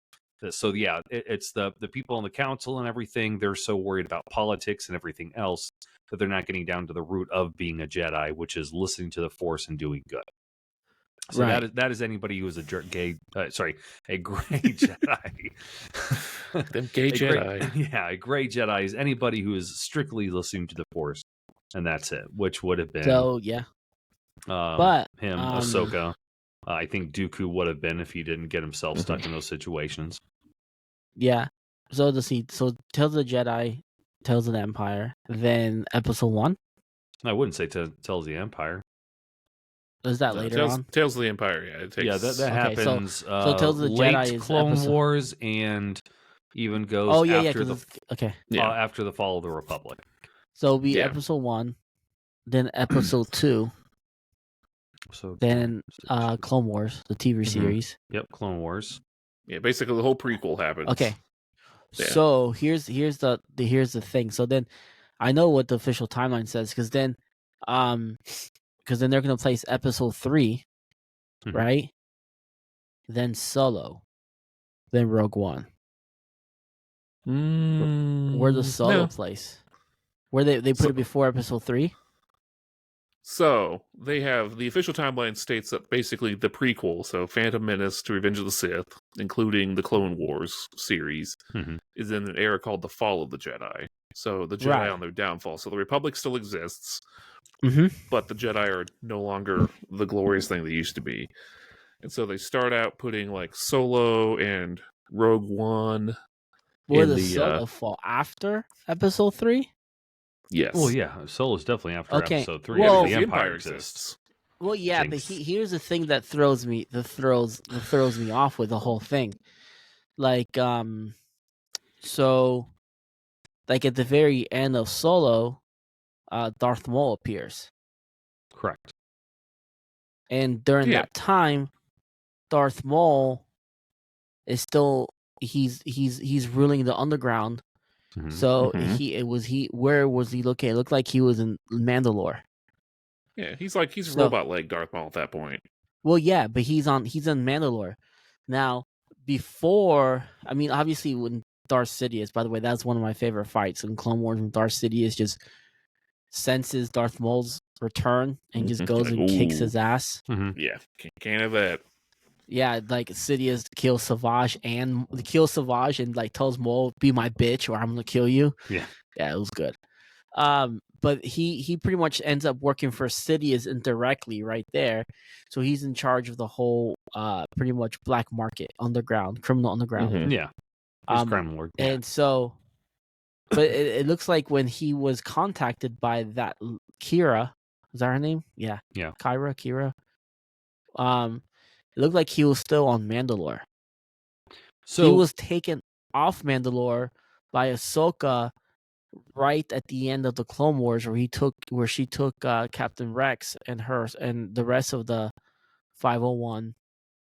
this. So yeah, it's the people on the council and everything. They're so worried about politics and everything else that they're not getting down to the root of being a Jedi, which is listening to the Force and doing good. So that is anybody who is a gray Jedi. Them gay Jedi. A gray Jedi is anybody who is strictly listening to the Force, and that's it. Which would have been but him, Ahsoka. I think Dooku would have been if he didn't get himself stuck in those situations. Yeah. So Tales of the Jedi, Tales of the Empire, then Episode 1. I wouldn't say Tales of the Empire. Is that later on? Tales of the Empire, yeah. That happens. So Tales of the late Jedi is Clone Wars and even goes after the fall of the Republic. So it'll be Episode 1, then Episode 2, then Clone Wars, the TV series. Yep, Clone Wars. Yeah, basically the whole prequel happens. Okay. Yeah. So here's the thing. So then I know what the official timeline says because then they're gonna place Episode 3, right? Then Solo, then Rogue One. Where the Solo place? Where they put it before Episode 3? So they have the official timeline states that basically the prequel, so Phantom Menace to Revenge of the Sith, including the Clone Wars series, is in an era called the Fall of the Jedi. So the Jedi on their downfall. So the Republic still exists, but the Jedi are no longer the glorious thing they used to be. And so they start out putting like Solo and Rogue One. Will the Solo fall after Episode 3? Yes. Well, yeah, Solo's definitely after Episode 3. Well, the Empire exists. Well, yeah, but here's the thing that throws me off with the whole thing. like so like at the very end of Solo, Darth Maul appears, Correct. and during Yeah. that time, Darth Maul is still he's ruling the underground. Mhm. So Mhm. where was he looking? It looked like he was in Mandalore. Yeah, he's So- robot leg Darth Maul at that point. Well, yeah, but he's in Mandalore now. Before, I mean, obviously when Darth Sidious, by the way, that's one of my favorite fights in Clone Wars when Darth Sidious just senses Darth Maul's return and just goes Like, and kicks his ooh. ass. Mhm. Yeah, can't have that. Yeah, like Sidious kills Savage and like tells Maul, "Be my bitch, or I'm gonna kill you." Yeah. Yeah, it was good. But he pretty much ends up working for Sidious indirectly right there, so he's in charge of the whole pretty much black market underground, criminal underground. Mhm. Yeah. He's crime lord. Yeah. And so, but it looks like when he was contacted by that Kira, is that her name? Yeah, Yeah. Kira. It looked like he was still on Mandalore. So He was taken off Mandalore by Ahsoka right at the end of the Clone Wars, where she took Captain Rex and the rest of the 501.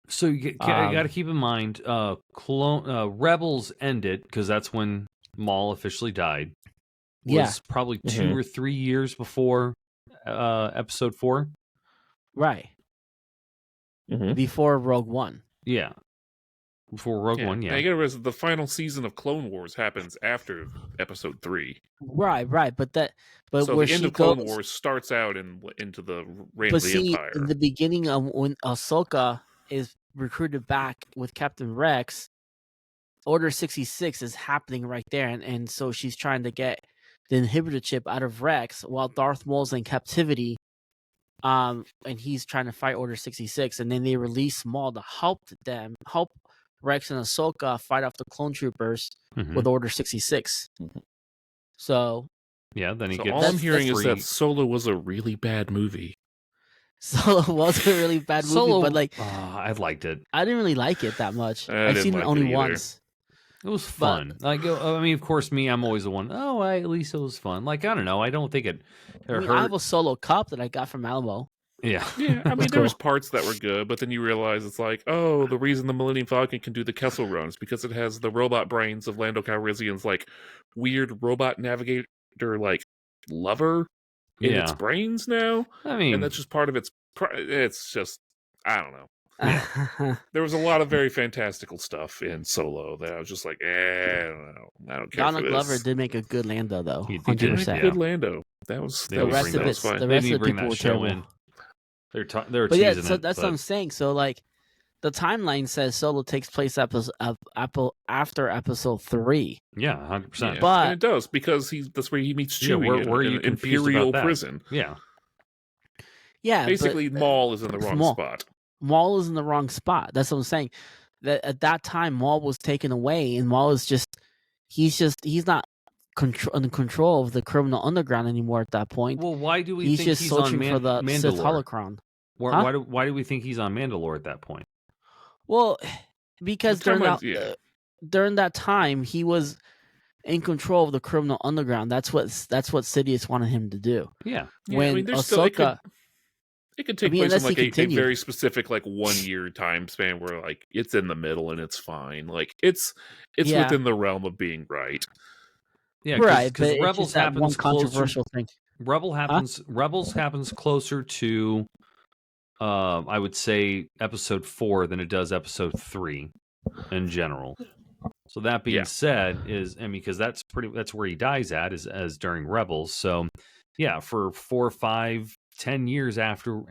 So you got to keep in mind, Rebels ended because that's when Maul officially died. Was probably 2 or 3 years before Episode 4. Right. Before Rogue One. Yeah. Before Rogue One, Now yeah. you gotta realize the final season of Clone Wars happens after Episode 3. Right. But So where the end she of Clone goes, Wars starts out into the reign but of the see, Empire. in the beginning of when Ahsoka is recruited back with Captain Rex, Order 66 is happening right there, and so she's trying to get the inhibitor chip out of Rex while Darth Maul's in captivity. And he's trying to fight Order 66, and then they release Maul to help Rex and Ahsoka fight off the clone troopers with Order 66. So yeah, then he so gets all I'm hearing is free. that Solo was a really bad movie. Solo was a really bad movie, but like I liked it. I didn't really like it that much. I I've didn't seen it like only it either. once. It was fun. Like, I mean, of course, I'm always the one. Oh, at least it was fun. Like, I don't know. I don't think it hurt. I have a Solo cup that I got from Alamo. Yeah. Yeah, I mean, That's there was cool. parts that were good, but then you realize it's like, oh, the reason the Millennium Falcon can do the Kessel Run is because it has the robot brains of Lando Calrissian's, like, weird robot navigator, like, lover in its brains now. I mean, and that's just part of its... It's just... I don't know. Yeah. There was a lot of very fantastical stuff in Solo that I was just like, I don't know. I don't care Donald for Glover this. did make a good Lando, though. He did, 100%. yeah. Good Lando. That was They The would rest bring of that- it, fine. the They rest need of to the bring people that were show terrible. in. They're But yeah, teasing so it. that's what I'm saying. So like, the timeline says Solo takes place after Episode 3. Yeah, 100%. Yeah, But- and it does because that's where he meets Yeah, Chewie where are in you an confused Imperial about that? prison. Yeah. Yeah, Basically, but, Maul is in the wrong Maul. spot. Maul is in the wrong spot. That's what I'm saying. That at that time, Maul was taken away, and Maul is he's not in control of the criminal underground anymore at that point. Well, why do we He's think just he's on searching for the Sith Mandalore? holocron. Why do we think he's on Mandalore at that point? Well, because The timelines, during that time, he was in control of the criminal underground. That's what Sidious wanted him to do. Yeah. When I mean, there's Ahsoka, it could take I mean, place in unless he like a continued. very specific, like 1 year time span where like it's in the middle and it's fine. Like it's Yeah. within the realm of being right. Yeah, right? because But it's Rebels just that one happens closer. controversial thing. Rebels happens closer to, I would say, Episode 4 than it does Episode 3 in general. So that being said, because that's where he dies at is as during Rebels. So yeah, for 4, 5, 10 years after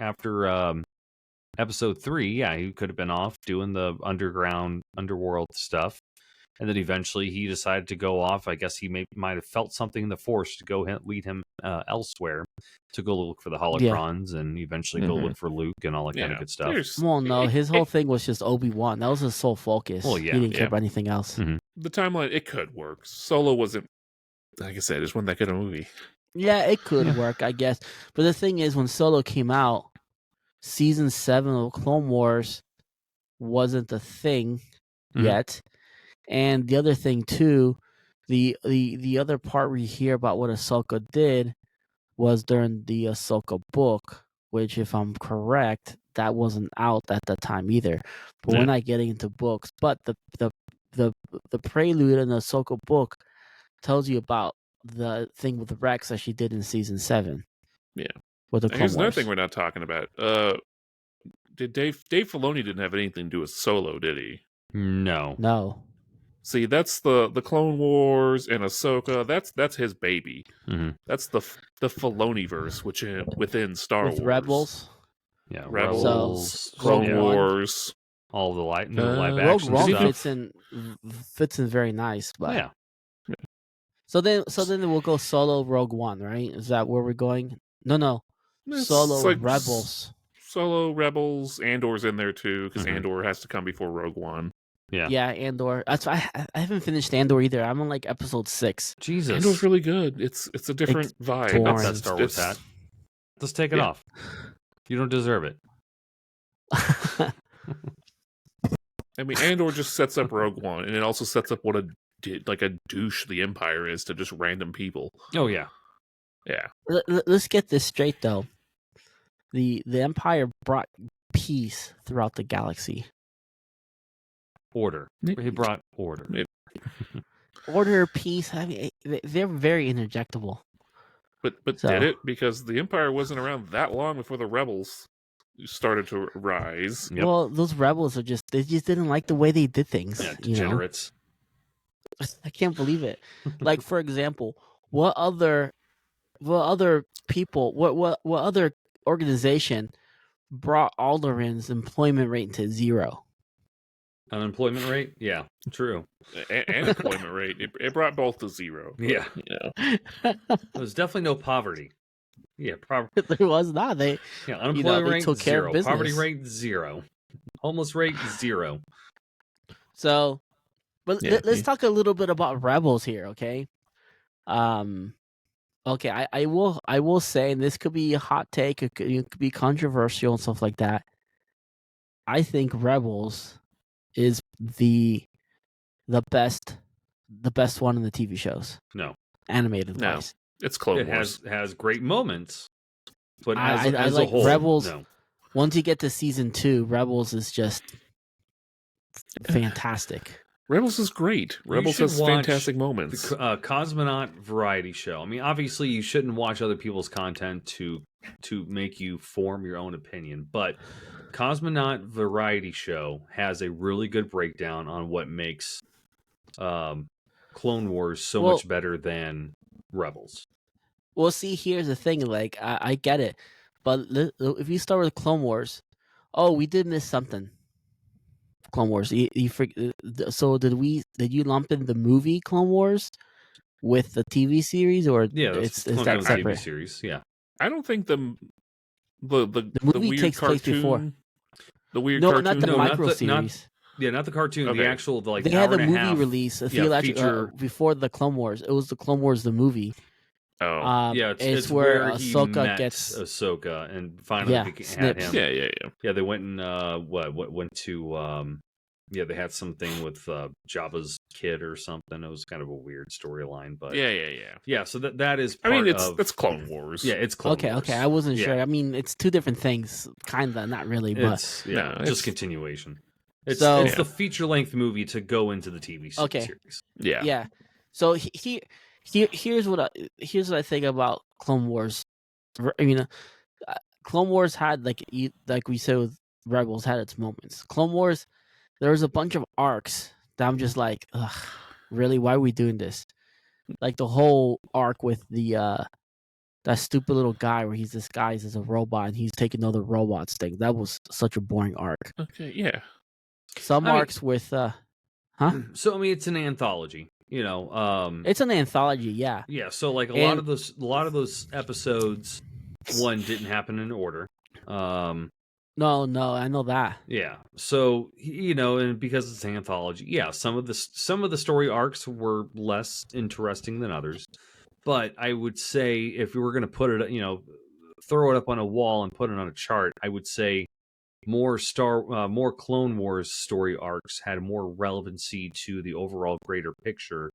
Episode 3, yeah, he could have been off doing the underworld stuff. And then eventually he decided to go off. I guess he might have felt something in the Force to go lead him elsewhere to go look for the holocrons and eventually go look for Luke and all that kind of good stuff. Well, no, his whole thing was just Obi-Wan. That was his sole focus. Well, yeah, he didn't care about anything else. Mm-hmm. The timeline, it could work. Solo wasn't, like I said, it wasn't that good a movie. Yeah, it could work, I guess. But the thing is, when Solo came out, Season 7 of Clone Wars wasn't the thing yet. And the other thing too, the other part we hear about what Ahsoka did was during the Ahsoka book, which, if I'm correct, that wasn't out at that time either. But we're not getting into books. But the prelude in the Ahsoka book tells you about the thing with Rex that she did in season 7. Yeah. With the Clone Here's another Wars. thing we're not talking about. Did Dave Filoni didn't have anything to do with Solo, did he? No. See, that's the Clone Wars and Ahsoka. That's his baby. Mm-hmm. That's the Filoniverse, which within Star with Wars. Rebels. Yeah, Rebels, So, Clone Rogue Wars, all the live Rogue action One stuff. fits in very nice, but Yeah. So then we'll go Solo Rogue One, right? Is that where we're going? No. It's Solo like Rebels. Solo Rebels. Andor's in there too because Mhm. Andor has to come before Rogue One. Yeah, Andor. That's why I haven't finished Andor either. I'm on like episode 6. Jesus, Andor's really good. It's a different vibe. boring. that Star Wars hat. Let's take it off. You don't deserve it. I mean, Andor just sets up Rogue One, and it also sets up what a douche the Empire is to just random people. Oh yeah. Yeah. Let's get this straight though. The Empire brought peace throughout the galaxy. Order. He brought order. Order, peace. I mean, they're very interjectable. But So- did it? Because the Empire wasn't around that long before the Rebels started to rise. Yep. Well, those rebels they just didn't like the way they did things. Yeah, you know? degenerates. I can't believe it. Like, for example, what other people, what other organization brought Alderin's employment rate to 0? Unemployment rate? Yeah, true. And employment rate. It brought both to 0. But, Yeah. You know. There was definitely no poverty. Yeah, There was not. unemployment they rate took care 0. of business. Poverty rate 0. Homeless rate 0. So, but Yeah. let's talk a little bit about Rebels here, okay? Okay, I will say, and this could be a hot take, it could be controversial and stuff like that. I think Rebels is the best one in the TV shows. No. Animated No. wise. It's Clone It Wars. has great moments, but I as like a whole, Rebels. no. Once you get to season 2, Rebels is just fantastic. Rebels is great. Rebels should has watch fantastic moments. The Cosmonaut variety show. I mean, obviously, you shouldn't watch other people's content to make you form your own opinion, but Cosmonaut variety show has a really good breakdown on what makes Clone Wars so much better than Rebels. Well, see, here's the thing. Like, I get it, but if you start with Clone Wars, we did miss something. Clone Wars. So did you lump in the movie Clone Wars with the TV series, or is that separate? TV series? Yeah, I don't think the movie weird takes cartoon, place before. The weird No, cartoon. not the micro series. not the cartoon. Okay. The actual They hour had a and a movie half release, a feature before the Clone Wars. It was the Clone Wars the movie. Oh, It's where he Ahsoka met gets Ahsoka and finally had snips. him. yeah. Yeah, they went and went to they had something with Jabba's kid or something. It was kind of a weird storyline, but yeah. So that is. I mean, part it's Clone Wars. Yeah, it's Clone Wars. Okay. I wasn't sure. Yeah. I mean, it's two different things, kinda, not really, but It's it's continuation. It's So- the feature length movie to go into the TV Okay. series. Yeah. So here's what I think about Clone Wars. I mean, Clone Wars had like we said with Rebels had its moments. Clone Wars, there was a bunch of arcs that I'm just like, ugh, really? Why are we doing this? Like the whole arc with the that stupid little guy where he's disguised as a robot and he's taking other robots thing. That was such a boring arc. Okay. Yeah. Some arcs with So I mean, it's an anthology. it's an anthology, yeah. Yeah, so like a lot of those episodes, one didn't happen in order. No, I know that. Yeah, so and because it's an anthology, yeah, some of the story arcs were less interesting than others. But I would say if we were going to put it, throw it up on a wall and put it on a chart, I would say more Clone Wars story arcs had more relevancy to the overall greater picture,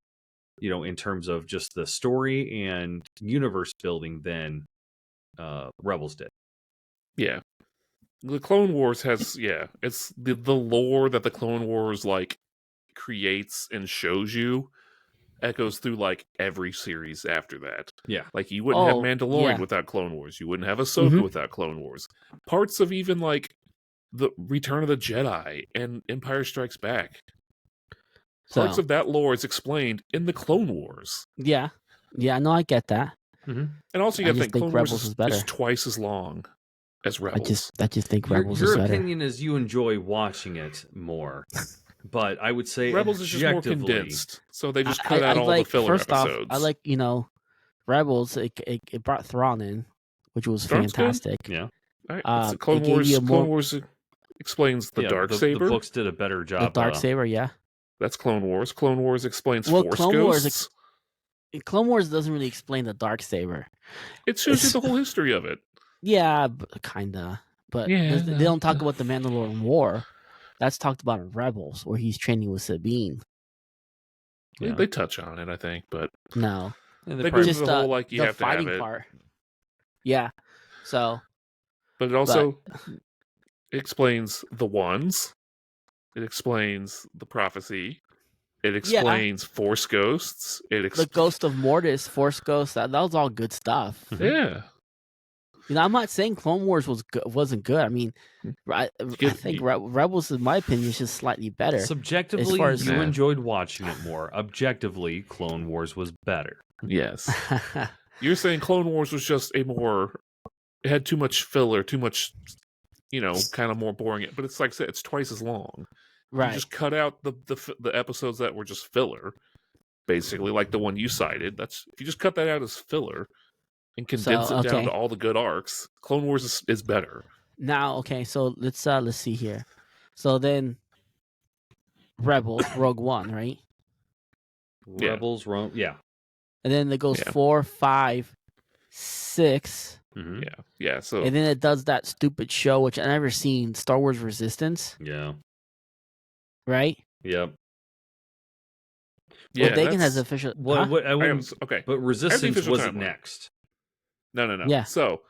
in terms of just the story and universe building than Rebels did. Yeah. The Clone Wars has, it's the lore that the Clone Wars, like, creates and shows you echoes through, like, every series after that. Yeah. Like, you wouldn't have Mandalorian yeah. without Clone Wars. You wouldn't have Ahsoka without Clone Wars. Parts of even, like, the Return of the Jedi and Empire Strikes Back. Parts of that lore is explained in the Clone Wars. Yeah. Yeah, no, I get that. And also, you got to think Clone Rebels Wars is better. is twice as long as Rebels. I just think Rebels is better. Your opinion is you enjoy watching it more. But I would say Rebels is just more condensed. So they just cut out all the filler first episodes. Off, I like, Rebels, it brought Thrawn in, which was Thrawn's fantastic. Good. Yeah. Right. Clone Wars explains the Darksaber. The books did a better job. The Darksaber, yeah. That's Clone Wars. Clone Wars explains Force Ghosts. Clone Wars doesn't really explain the Darksaber. It shows you the whole history of it. Yeah, kinda. But they don't talk about the Mandalorian War. That's talked about in Rebels, where he's training with Sabine. Yeah. They touch on it, I think, but no, they go just the whole like you have to have it. Part. Yeah, so. But it also explains the Ones. It explains the prophecy. It explains Force Ghosts. The Ghost of Mortis, Force Ghost. That was all good stuff. Yeah. I'm not saying Clone Wars wasn't good. I mean, I think Rebels, in my opinion, is just slightly better. Subjectively, you enjoyed watching it more. Objectively, Clone Wars was better. Yes. You're saying Clone Wars was just it had too much filler, too much, kind of more boring. But it's like I said, it's twice as long. Right. You just cut out the episodes that were just filler, basically, like the one you cited. If you just cut that out as filler and condense it down to all the good arcs, Clone Wars is better. Now, okay, so let's see here. So then, Rebels, Rogue One, right? Rebels, Rogue, yeah. And then it goes 4, 5, 6. Mm-hmm. Yeah. So and then it does that stupid show, which I never seen, Star Wars Resistance. Yeah. Right. Yep. Yeah. Well, Dagan has official. Okay. But Resistance wasn't next. No. Yeah. So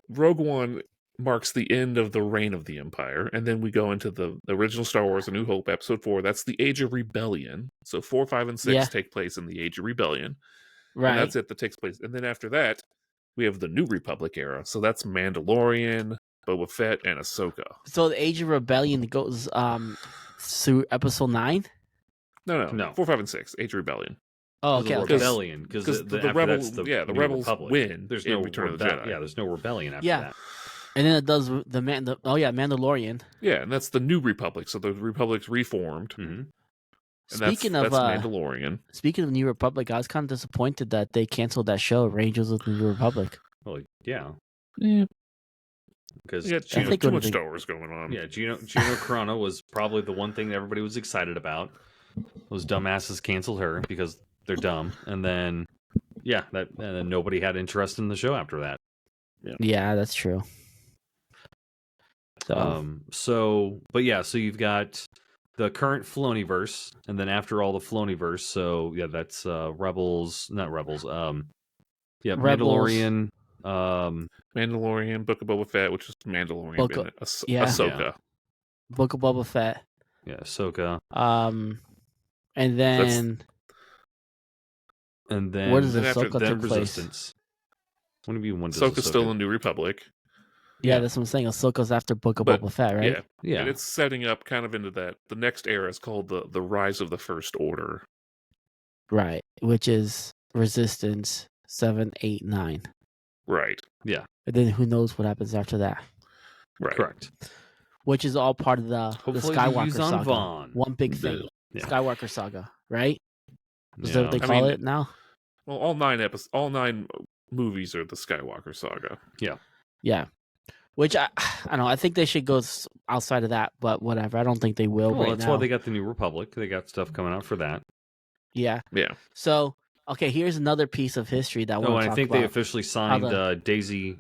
Rogue One marks the end of the reign of the Empire, and then we go into the original Star Wars: A New Hope, Episode 4. That's the Age of Rebellion. So 4, 5, and 6 take place in the Age of Rebellion. Right. And that's it that takes place. And then after that, we have the New Republic era. So that's Mandalorian, Boba Fett, and Ahsoka. So the Age of Rebellion goes through Episode 9? No. 4, 5, and 6. Age of Rebellion. Oh, okay. Rebellion, because the rebels, the Rebels win. There's no Return of the Jedi. Yeah, there's no rebellion after that. And then it does Mandalorian. Yeah, and that's the New Republic. So the Republic's reformed. Mm-hmm. Speaking of Mandalorian. Speaking of New Republic, I was kind of disappointed that they canceled that show, Rangers of the New Republic. Well, yeah. Because too much Star Wars going on. Yeah, Gino Carano was probably the one thing that everybody was excited about. Those dumbasses canceled her because they're dumb, and then and then nobody had interest in the show after that. Yeah, that's true. So you've got the current Filoniverse, and then after all the Filoniverse, so that's Rebels. Mandalorian. Mandalorian, Book of Boba Fett, which is Mandalorian. Ahsoka. Book of Boba Fett. Yeah, Ahsoka. And then where does Ahsoka take Resistance? Place? When do you want Ahsoka's still in New Republic. Yeah, that's what I'm saying. Ahsoka's after Book of Boba Fett, right? Yeah. And it's setting up kind of into that. The next era is called the Rise of the First Order. Right, which is Resistance 7, 8, 9. Right. Yeah. And then who knows what happens after that? Right. Correct. Which is all part of the Skywalker saga. Vaughn. One big thing. Yeah. Skywalker saga, right? Is that what they call it now? Well, all 9 movies are the Skywalker saga. Yeah. Yeah. Which I don't know. I think they should go outside of that, but whatever. I don't think they will. Well, that's why they got the New Republic. They got stuff coming out for that. Yeah. Yeah. So, okay, here's another piece of history that I think they officially signed Daisy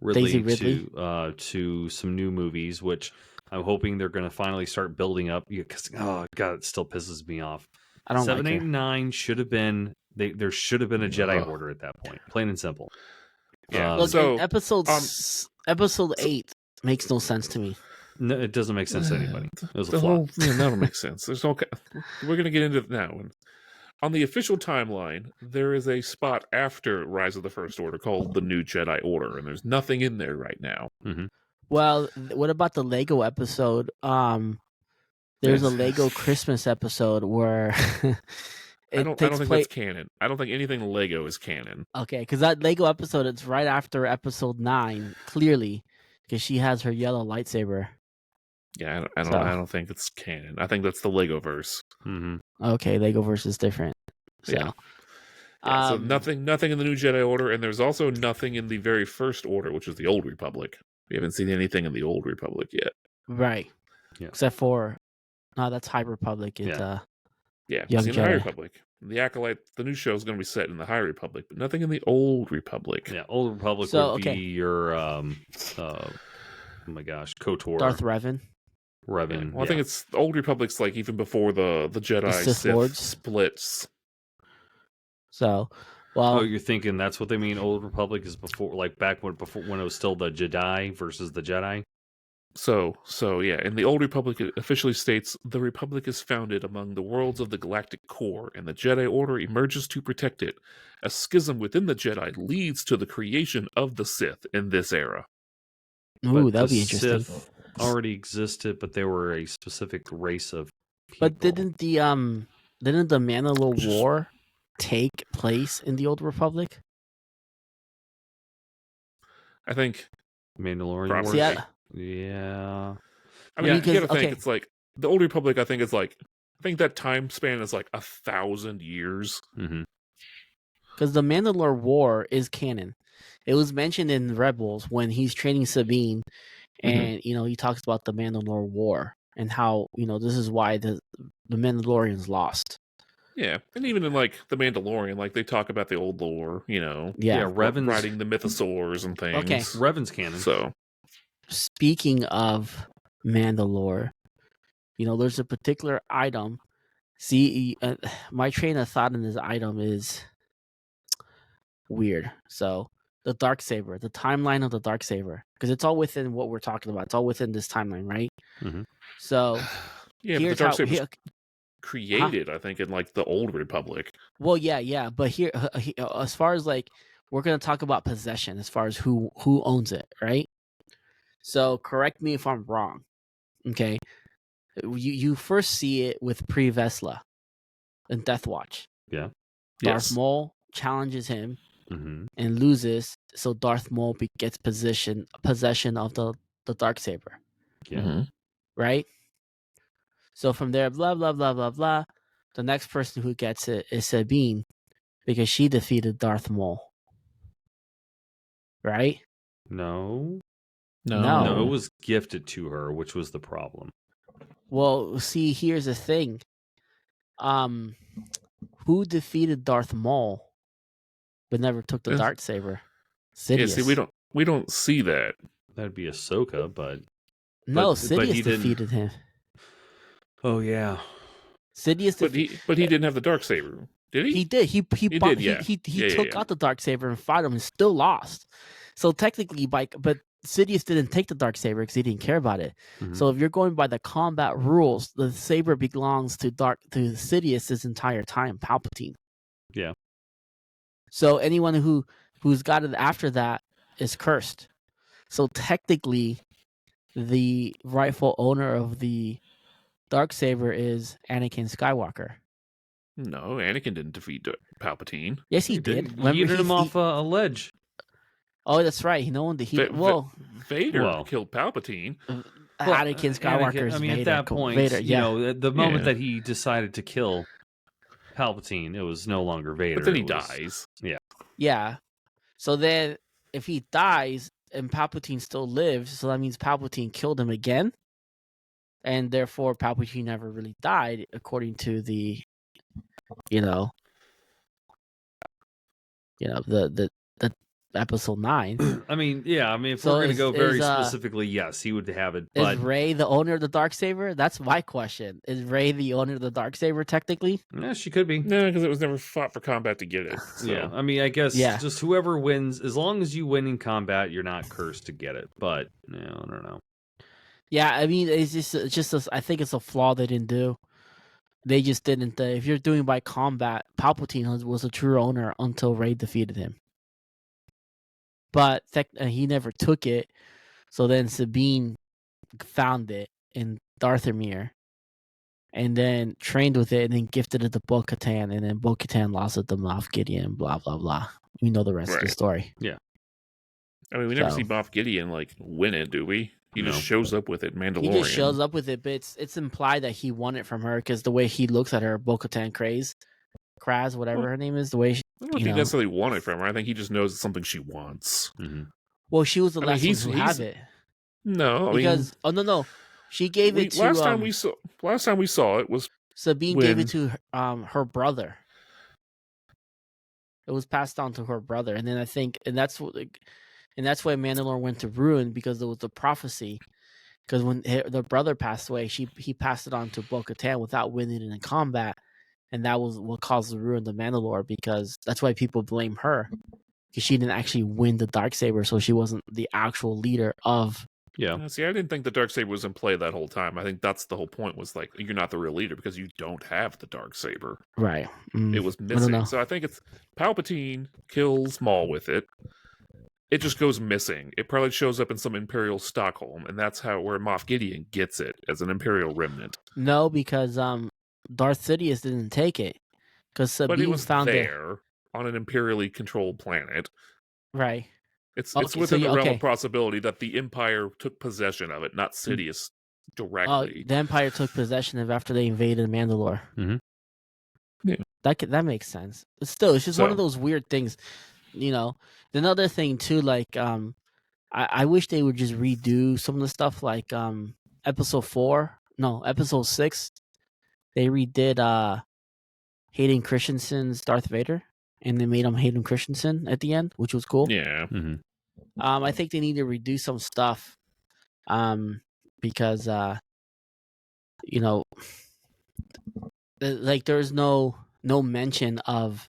Daisy Ridley, Ridley? to some new movies, which I'm hoping they're going to finally start building up. Because oh god, it still pisses me off. I don't 7, like 8, her. and 9 should have been. There should have been a Jedi Ugh. Order at that point, plain and simple. Yeah. Look, So, in episode 8 makes no sense to me. No, it doesn't make sense to anybody. It was a the flop. whole that'll make sense. There's all we're going to get into it now. And on the official timeline, there is a spot after Rise of the First Order called the New Jedi Order, and there's nothing in there right now. Mm-hmm. Well, what about the Lego episode? There's a Yes. Lego Christmas episode where I don't think that's canon. I don't think anything Lego is canon. Okay, because that Lego episode, it's right after episode 9, clearly, because she has her yellow lightsaber. Yeah, I don't think it's canon. I think that's the Lego verse. Mm-hmm. Okay, Lego versus different. So, yeah. So nothing in the New Jedi Order, and there's also nothing in the very first Order, which is the Old Republic. We haven't seen anything in the Old Republic yet. Right. Yeah. Except for, no, that's High Republic. It's yeah, Young in Jedi. the High Republic. The Acolyte, the new show is going to be set in the High Republic, but nothing in the Old Republic. Yeah, Old Republic would be your oh my gosh, KOTOR. Darth Revan. Revan. Yeah. Well, I think it's the Old Republic's like even before the Jedi Sith Lords splits. So, well, oh, you're thinking that's what they mean? Old Republic is before, like back when it was still the Jedi versus the Jedi. So yeah, in the Old Republic, it officially states the Republic is founded among the worlds of the galactic core, and the Jedi Order emerges to protect it. A schism within the Jedi leads to the creation of the Sith in this era. ooh, that'd be interesting. Sith already existed, but they were a specific race of people. But didn't the Mandalore War take place in the Old Republic? I think Mandalorian probably. War? See, Yeah. I Yeah, mean, you gotta because- think it's like the Old Republic. I think that time span is like 1,000 years. Mm-hmm. because the Mandalore War is canon. It was mentioned in Rebels when he's training Sabine, and he talks about the Mandalore War and how this is why the Mandalorians lost. Yeah, and even in like the Mandalorian, like they talk about the old lore. Yeah, Revan's riding the mythosaurs and things. Okay. Revan's canon. So speaking of Mandalore, there's a particular item. See, my train of thought in this item is weird. So the Darksaber, the timeline of the Darksaber, because it's all within what we're talking about. It's all within this timeline, right? Mhm. So yeah, but here's the how. Darksaber's created, I think, in like the Old Republic. Well, yeah, but here, as far as like, we're gonna talk about possession, as far as who owns it, right? So correct me if I'm wrong. Okay, you first see it with Pre Vizsla in Death Watch. Yeah. Darth Maul challenges him Mm-hmm. and loses, so Darth Maul gets possession of the Darksaber, Yeah. Mhm. right? So from there, blah blah blah blah blah. The next person who gets it is Sabine, because she defeated Darth Maul, right? No. No. No, it was gifted to her, which was the problem. Well, see, here's the thing. Who defeated Darth Maul but never took the Darksaber? Yeah, Sidious. see, we don't see that. That'd be Ahsoka, but No, but Sidious he didn't- defeated him. oh yeah, Sidious But he didn't have the Darksaber, did he? He did. He did, yeah. He Yeah, took yeah. out the Darksaber and fought him and still lost. So technically, but Sidious didn't take the Darksaber because he didn't care about it. Mhm. So if you're going by the combat rules, the saber belongs to Sidious this entire time, Palpatine. Yeah. So anyone who's got it after that is cursed. So technically, the rightful owner of the Darksaber is Anakin Skywalker. No, Anakin didn't defeat Palpatine. Yes, he did. He Remember, yeeted him off a ledge. Oh, that's right. No one. Vader killed Palpatine. Anakin Skywalker is I mean, Vader. at that point, Vader, yeah. the moment Yeah. that he decided to kill Palpatine, it was no longer Vader. But then he it was- dies. Yeah. So then, if he dies and Palpatine still lives, so that means Palpatine killed him again, and therefore Palpatine never really died, according to the, the episode 9. I mean, yeah. I mean, if So we're going to go very is specifically, yes, he would have it. Is But Rey the owner of the Darksaber? That's my question. Is Rey the owner of the Darksaber technically? yeah, she could be. No, because it was never fought for combat to get it. So. Yeah, I mean, I guess Yeah. just whoever wins, as long as you win in combat, you're not cursed to get it. But I don't know. Yeah, I mean, it's just I think it's a flaw they didn't do. They just didn't. If you're doing by combat, Palpatine was a true owner until Rey defeated him. But he never took it. So then Sabine found it in Dathomir, and then trained with it, and then gifted it to Bo-Katan, and then Bo-Katan lost it to Moff Gideon. Blah blah blah. We know the rest of the story. Yeah. I mean, we never see Moff Gideon win it, do we? He just shows up with it, Mandalorian. He just shows up with it, but it's implied that he won it from her because the way he looks at her, Bo-Katan Kraz, whatever her name is, the way she, I don't think he necessarily won it from her. I think he just knows it's something she wants. Mm-hmm. Well, she was the last one to have it. No, because no, she gave it to last time we saw it was Sabine gave it to her brother. It was passed on to her brother, and then I think, and that's why Mandalore went to ruin, because there was a prophecy. Because when the brother passed away, he passed it on to Bo-Katan without winning it in combat, and that was what caused the ruin of Mandalore. Because that's why people blame her, because she didn't actually win the Darksaber, so she wasn't the actual leader of. Yeah. See, I didn't think the Darksaber was in play that whole time. I think that's the whole point, was you're not the real leader because you don't have the Darksaber. Right. It was missing. So I think it's Palpatine kills Maul with it. It just goes missing. It probably shows up in some Imperial Stockholm, and that's where Moff Gideon gets it, as an Imperial remnant. No, because Darth Sidious didn't take it. Because Sabine found it on an imperially controlled planet. Right. It's within the realm of possibility that the Empire took possession of it, not Sidious directly. The Empire took possession of it after they invaded Mandalore. Mm-hmm. Yeah. That makes sense. But still, it's just one of those weird things, Another thing too, I wish they would just redo some of the stuff, like episode 6. They redid Hayden Christensen's Darth Vader, and they made him Hayden Christensen at the end, which was cool. Yeah. Mm-hmm. I think they need to redo some stuff, because there's no mention of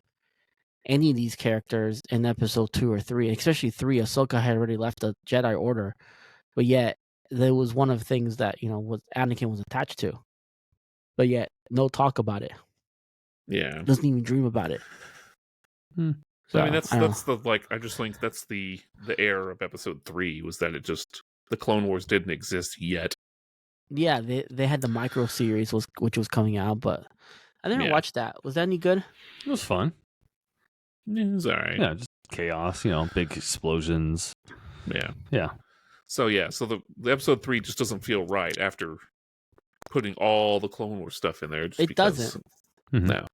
any of these characters in episode 2 or 3, especially 3. Ahsoka had already left the Jedi Order, but yet there was one of the things that was Anakin was attached to, but yet no talk about it. Yeah, doesn't even dream about it. So, I mean, that's the I just think that's the error of episode 3, was that the Clone Wars didn't exist yet. Yeah, they had the micro series which was coming out, but I never watched that. Was that any good? It was fun. Yeah, it was alright. Yeah, just chaos, big explosions. Yeah. So the episode 3 just doesn't feel right after putting all the Clone Wars stuff in there. It doesn't. No.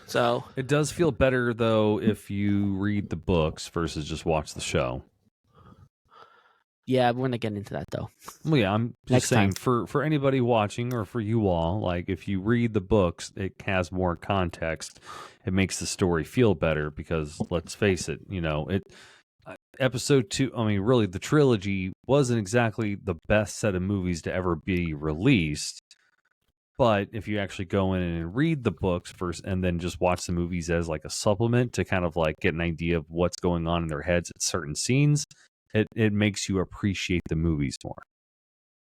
So it does feel better though if you read the books versus just watch the show. Yeah, we're not getting into that though. Well, yeah, I'm just saying for anybody watching, or for you all, if you read the books, it has more context. It makes the story feel better, because let's face it, episode 2, I mean, really, the trilogy wasn't exactly the best set of movies to ever be released. But if you actually go in and read the books first, and then just watch the movies as a supplement to kind of get an idea of what's going on in their heads at certain scenes, it makes you appreciate the movies more.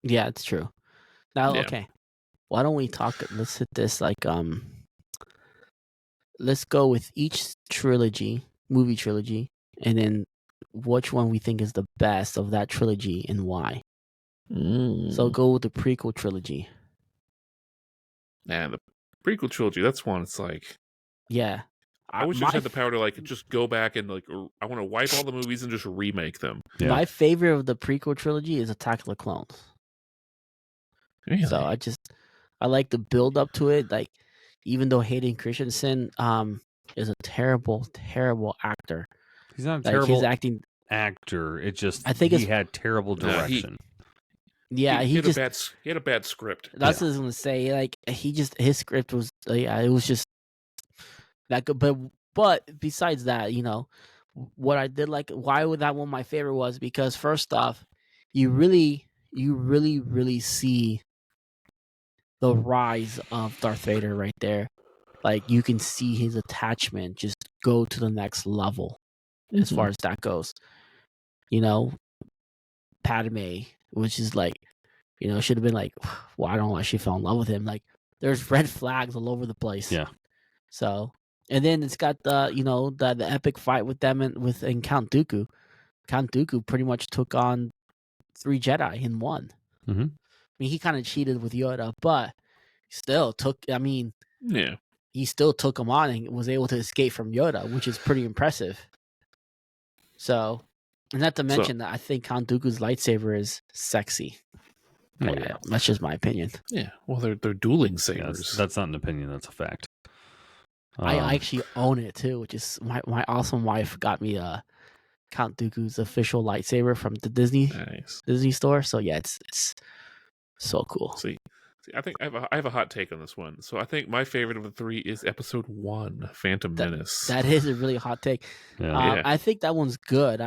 Yeah, it's true. Now, okay, why don't we talk? Let's hit this let's go with each movie trilogy, and then which one we think is the best of that trilogy and why. So go with the prequel trilogy. Man, the prequel trilogy, that's one. It's yeah. I wish I had the power to just go back and I want to wipe all the movies and just remake them. Yeah. My favorite of the prequel trilogy is Attack of the Clones. Really? So I like the build up to it. Even though Hayden Christensen is a terrible, terrible actor. He's not a terrible his acting actor. I think he had terrible direction. He had a bad script. That's what I was gonna say. His script was it was just that good. But besides that, what I did like, why would that one my favorite was because first off, you really see the rise of Darth Vader right there. Like you can see his attachment just go to the next level as far as that goes. You know, Padme, which is like, you know, should have been like, well, I don't know why she fell in love with him. Like, there's red flags all over the place. Yeah. So, and then it's got the, you know, the epic fight with them and Count Dooku. Count Dooku pretty much took on 3 Jedi in one. Mm-hmm. I mean, he kind of cheated with Yoda, but still took. I mean, Yeah. he still took him on and was able to escape from Yoda, which is pretty impressive. So, and not to mention that I think Count Dooku's lightsaber is sexy. Oh, yeah. That's just my opinion. Yeah. Well, they're dueling Yeah, sabers. that's not an opinion. That's a fact. I actually own it too, which is my awesome wife got me Count Dooku's official lightsaber from the Disney store. So yeah, it's so cool. See, I think I have a hot take on this one. So I think my favorite of the 3 is Episode 1, Phantom Menace. That is a really hot take. Yeah. I think that one's good.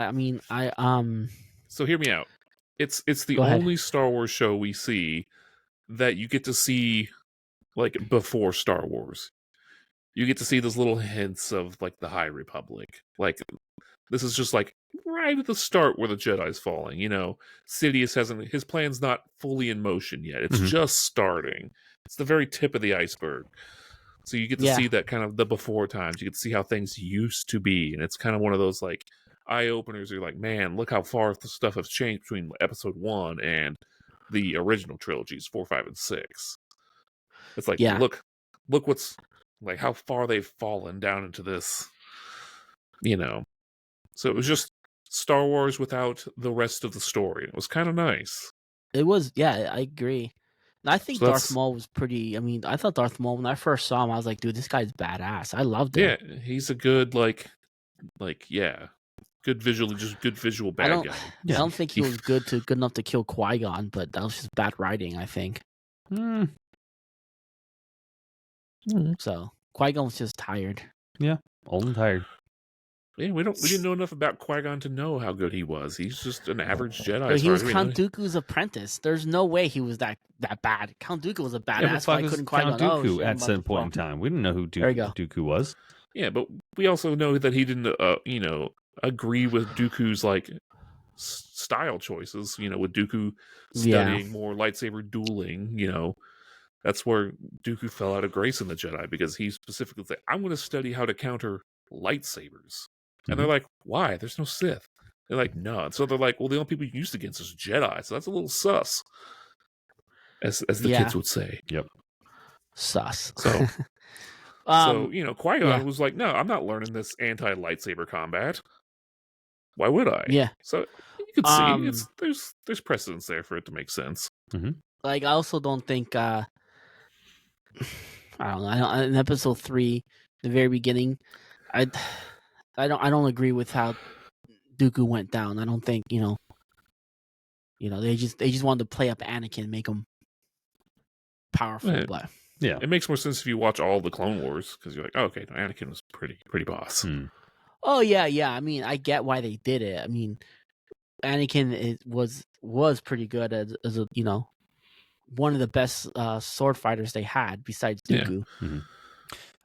So hear me out. It's the only Star Wars show we see that you get to see like before Star Wars. You get to see those little hints of like the High Republic. Like this is just like right at the start where the Jedi's falling. You know, Sidious his plan's not fully in motion yet. It's just starting. It's the very tip of the iceberg. So you get to see that kind of the before times. You get to see how things used to be, and it's kind of one of those like eye openers. You're like, man, look how far the stuff has changed between Episode 1 and the original trilogies 4, 5, and 6. It's like, look what's like how far they've fallen down into this, you know. So it was just Star Wars without the rest of the story. It was kind of nice. It was, yeah, I agree. And I think Darth Maul was pretty. I mean, I thought Darth Maul when I first saw him, I was like, dude, this guy's badass. I loved him. Yeah, he's a good good visual bad guy. I don't think he was good enough to kill Qui-Gon, but that was just bad writing, I think. So Qui-Gon was just tired. Yeah, old and tired. Yeah, we didn't know enough about Qui-Gon to know how good he was. He's just an average Jedi. But he was Count Dooku's apprentice. There's no way he was that bad. Count Dooku was a badass. Why couldn't Count Dooku at some point in time? We didn't know who Dooku was. Yeah, but we also know that he didn't, agree with Dooku's like style choices. You know, with Dooku studying more lightsaber dueling. You know, that's where Dooku fell out of grace in the Jedi because he specifically said, "I'm going to study how to counter lightsabers." And they're like, why? There's no Sith. They're like, no. And so they're like, well, the only people you can use against is Jedi. So that's a little sus, as the kids would say. Yep. Sus. So, Qui-Gon was like, no, I'm not learning this anti-lightsaber combat. Why would I? Yeah. So you can see there's precedence there for it to make sense. Like, I also don't think, I don't know. In Episode 3, the very beginning, I don't agree with how Dooku went down. I don't think they just wanted to play up Anakin, make him powerful. But yeah, it makes more sense if you watch all the Clone Wars because you're like, oh, okay, Anakin was pretty boss. Oh yeah. I mean, I get why they did it. I mean, Anakin was pretty good as a one of the best sword fighters they had besides Dooku. Yeah.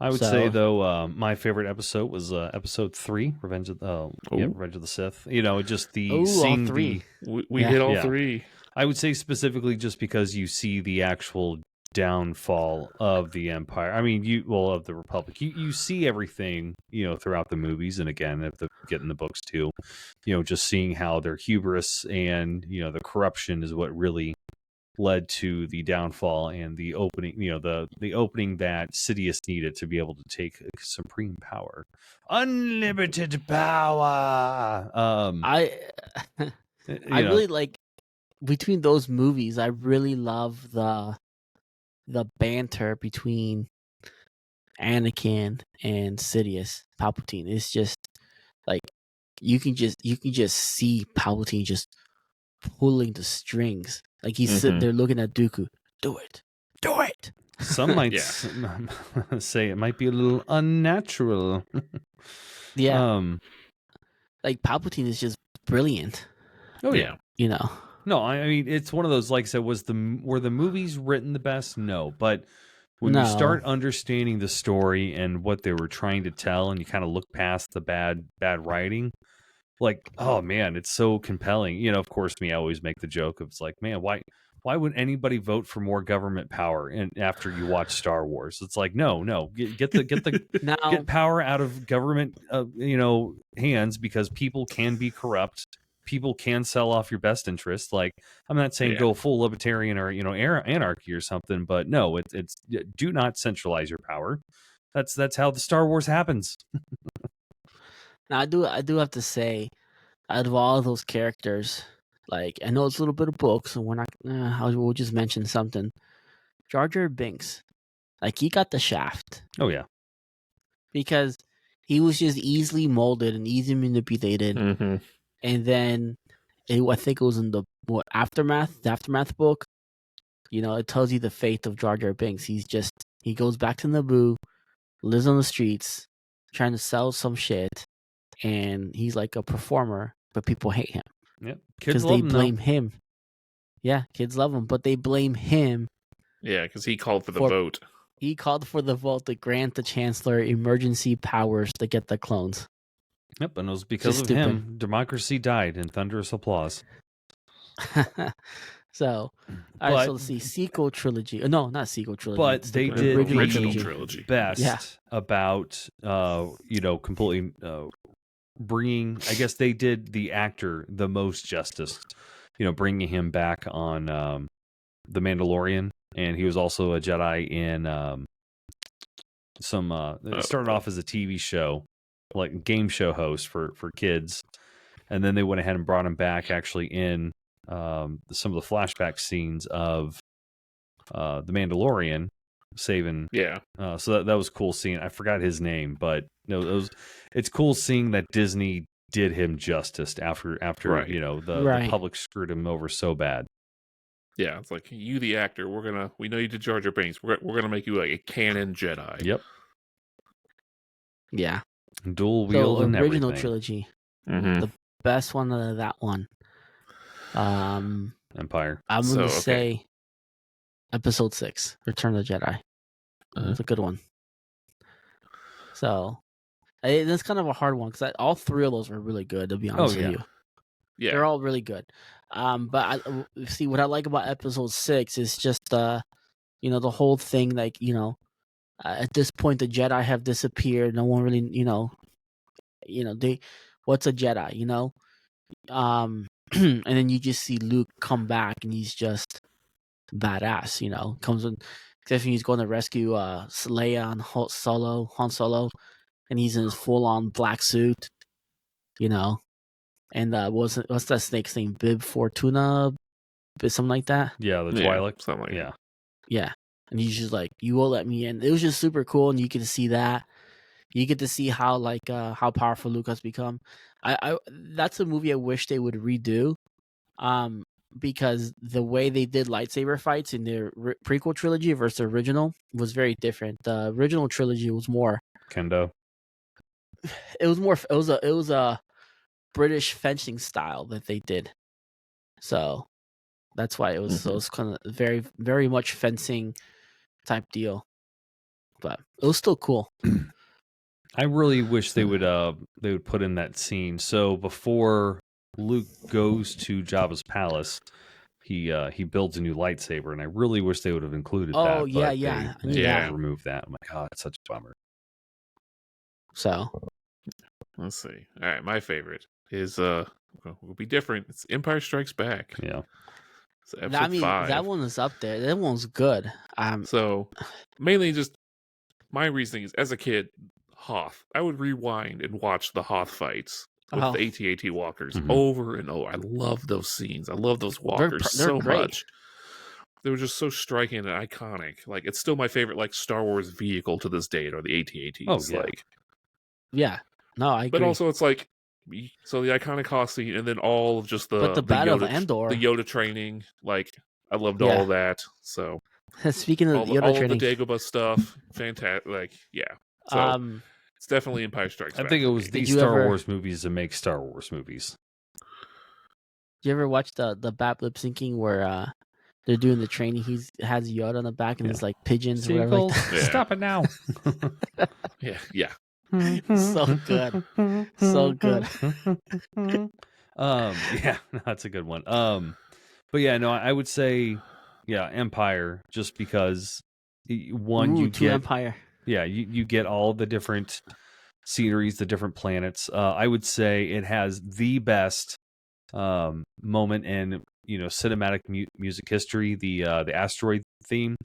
I would say though, my favorite episode was Episode 3, Revenge of the Sith. You know, just seeing 3. We hit all 3. I would say specifically just because you see the actual downfall of the Empire. I mean, of the Republic. You see everything, throughout the movies, and again, get in the books too. Just seeing how their hubris and the corruption is what really led to the downfall and the opening, the opening that Sidious needed to be able to take supreme power, unlimited power. I really like between those movies. I really love the banter between Anakin and Sidious Palpatine. It's just like you can just see Palpatine just pulling the strings. Like he's sitting there looking at Dooku. Do it. Some might say it might be a little unnatural. Yeah. like Palpatine is just brilliant. Oh yeah. You know. No, I mean it's one of those. Like I said, were the movies written the best? No, but when you start understanding the story and what they were trying to tell, and you kind of look past the bad writing, like, oh man, it's so compelling. You know, of course, I always make the joke of, it's like, man, why would anybody vote for more government power? And after you watch Star Wars, it's like, no, get get power out of government, hands, because people can be corrupt. People can sell off your best interest. Like, I'm not saying go full libertarian or anarchy or something, but no, it's do not centralize your power. That's how the Star Wars happens. Now I do have to say, out of all of those characters, like, I know it's a little bit of books, and we're not. We'll just mention something. Jar Jar Binks, like, he got the shaft. Oh yeah, because he was just easily molded and easily manipulated. Mm-hmm. And then I think it was in the aftermath book. You know, it tells you the fate of Jar Jar Binks. He goes back to Naboo, lives on the streets, trying to sell some shit, and he's like a performer, but people hate him. Yep, because they blame him. Yeah, kids love him, but they blame him. Yeah, because he called for the vote. He called for the vote to grant the Chancellor emergency powers to get the clones. Yep, and it was because of him. Democracy died in thunderous applause. So, all right, so let's see. Sequel trilogy. No, not sequel trilogy. But they did original trilogy best about, completely bringing, I guess they did the actor the most justice, bringing him back on The Mandalorian. And he was also a Jedi in it started off as a TV show, like game show host for kids. And then they went ahead and brought him back actually in some of the flashback scenes of The Mandalorian saving. Yeah. So that was cool seeing. I forgot his name, but it's cool seeing that Disney did him justice after right. The public screwed him over so bad. Yeah, it's like, you, the actor, we know you did Jar Jar Binks. We're gonna make you like a canon Jedi. Yep. Yeah. Dual wield and original everything. Trilogy. Mm-hmm. The best one of that one. Empire. I'm gonna say Episode 6, Return of the Jedi. It's a good one. So that's kind of a hard one because all three of those were really good, to be honest with you. Yeah, they're all really good. But what I like about Episode 6 is just the whole thing. Like, at this point, the Jedi have disappeared. No one really, what's a Jedi? And then you just see Luke come back, and he's just badass. Comes in, except when he's going to rescue Leia and Han Solo, and he's in his full-on black suit. And what's that snake's name? Bib Fortuna, something like that. Yeah, the Twi'lek. Something like that. Yeah, and he's just like, you will let me in. It was just super cool, and you get to see that. You get to see how how powerful Luke has become. That's a movie I wish they would redo, because the way they did lightsaber fights in their prequel trilogy versus the original was very different. The original trilogy was more kendo. It was a British fencing style that they did, so that's why it was so it's kind of very, very much fencing type deal, but it was still cool. I really wish they would put in that scene. So before Luke goes to Jabba's palace, he builds a new lightsaber, and I really wish they would have included that. Oh yeah, they removed that. I'm like, oh, it's such a bummer. So let's see. All right, my favorite is will be different. It's Empire Strikes Back. Yeah. So episode 5. That one is up there. That one's good. So mainly just my reasoning is, as a kid, Hoth. I would rewind and watch the Hoth fights with the AT-AT walkers over and over. I love those scenes. I love those walkers so much. They were just so striking and iconic. Like, it's still my favorite Star Wars vehicle to this date, or the AT-ATs. Oh, yeah. No, I agree. But also, it's so the iconic Hoth scene, and then all of just the Battle Yoda, of Endor, the Yoda training. I loved all of that. So speaking of all Yoda training, all the Dagobah stuff, fantastic. So It's definitely Empire Strikes Back. I think it was for me. these Did you Star ever- Wars movies that make Star Wars movies. Did you ever watch the Bap lip syncing where they're doing the training? He has Yoda on the back and Yeah. there's like pigeons or whatever. Like Seagulls, Yeah. stop it now. Yeah. So good. So good. Yeah, that's a good one. But yeah, no, I would say, yeah, Empire, just because one, Ooh, you to get, Empire. yeah, you get all the different sceneries, the different planets. I would say it has the best moment in cinematic music history, the asteroid theme.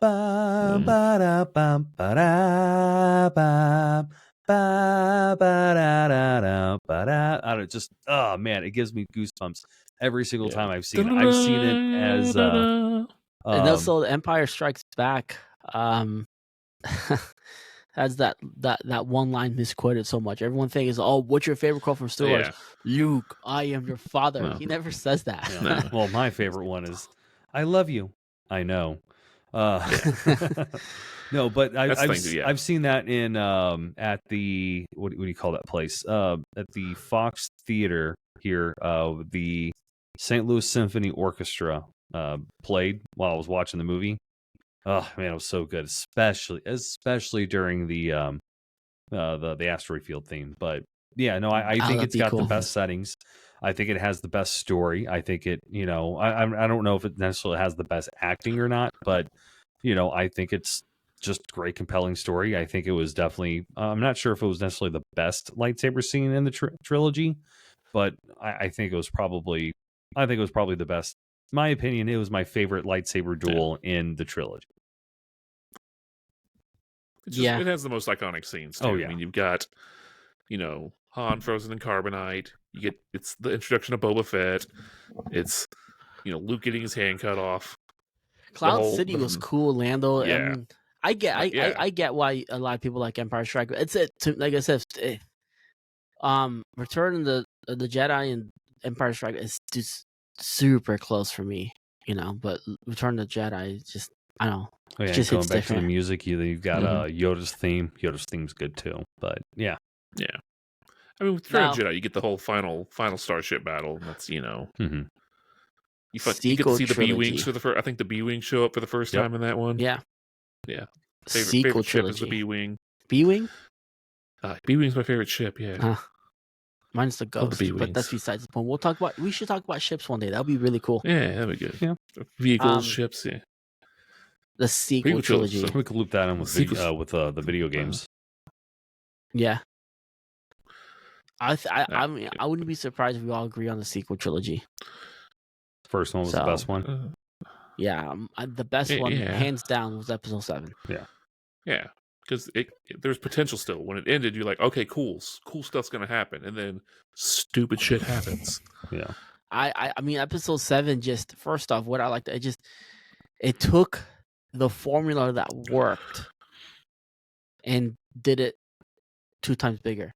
Ba, ba, da, bum, ba, da, ba, ba, ba, da, da, da, ba, da. I don't just, oh man, it gives me goosebumps every single time I've seen it. I've seen it as And also Empire Strikes Back has that one line misquoted so much. Everyone thinks, "Oh, what's your favorite quote from Star Wars?" Luke, I am your father. No. He never says that. yeah. Well, my favorite one is, I love you. I know. No, but I've seen that in at the what do you call that place? At the Fox Theater here, the St. Louis Symphony Orchestra played while I was watching the movie. Oh man, it was so good, especially during the asteroid field theme. But yeah, no, I think that'd it's be got cool. the best settings. I think it has the best story. I think it, I don't know if it necessarily has the best acting or not, but I think it's just great, compelling story. I think it was definitely. I'm not sure if it was necessarily the best lightsaber scene in the trilogy, but I think it was probably. I think it was probably the best. In my opinion, it was my favorite lightsaber duel in the trilogy. It has the most iconic scenes too. Oh, yeah. I mean, you've got, Han frozen in carbonite. It's the introduction of Boba Fett. It's, Luke getting his hand cut off. Cloud City was cool, Lando. Yeah. I mean, I get why a lot of people like Empire Strike. Like I said, Return of the Jedi and Empire Strike is just super close for me, But Return of the Jedi is just, I don't know. Oh, yeah, just going hits back different. to the music, you've got Yoda's theme. Yoda's theme's good too. But yeah. Yeah. I mean, with Return of the Jedi, you get the whole final starship battle. And that's, Mm-hmm. You get to see the B-Wings for the first. I think the B-Wings show up for the first time in that one. Yeah. Yeah. Sequel favorite ship trilogy. is the B-Wing. B-Wing? B-Wing's my favorite ship, yeah. Mine's the Ghost, but that's besides the point. We should talk about ships one day. That would be really cool. Yeah, that'd be good. Yeah. Vehicles, ships, yeah. The sequel trilogy. So we could loop that in with the video games. Yeah. I mean, I wouldn't be surprised if we all agree on the sequel trilogy. First one was the best one. Yeah, the best one, hands down, was Episode 7. Yeah. Yeah, because there's potential still. When it ended, you're like, okay, cool stuff's gonna happen, and then stupid shit happens. Yeah. I mean, Episode 7. Just first off, what I liked, it took the formula that worked and did it 2 times bigger.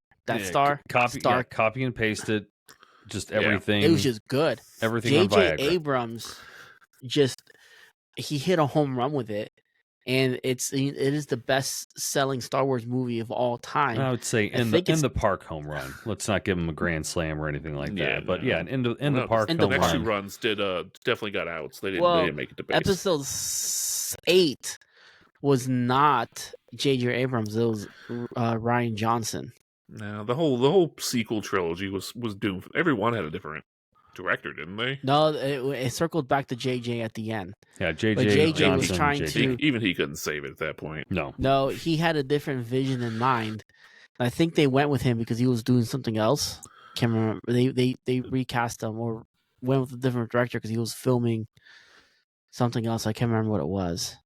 Copy and paste it. Just everything. It was just good. Everything on J.J. Viagra. Abrams he hit a home run with it, and it is the best-selling Star Wars movie of all time. I would say in the park home run. Let's not give him a grand slam or anything like that. But in the park home run. The next 2 runs definitely got outs. They didn't make it to base. Episode 8 was not J.J. Abrams. It was Rian Johnson. No, the whole sequel trilogy was doomed. Everyone had a different director, didn't they? No, it circled back to JJ at the end. Yeah, JJ Johnson was trying to. Even he couldn't save it at that point. No, he had a different vision in mind. I think they went with him because he was doing something else. Can't remember. They recast him or went with a different director because he was filming something else. I can't remember what it was.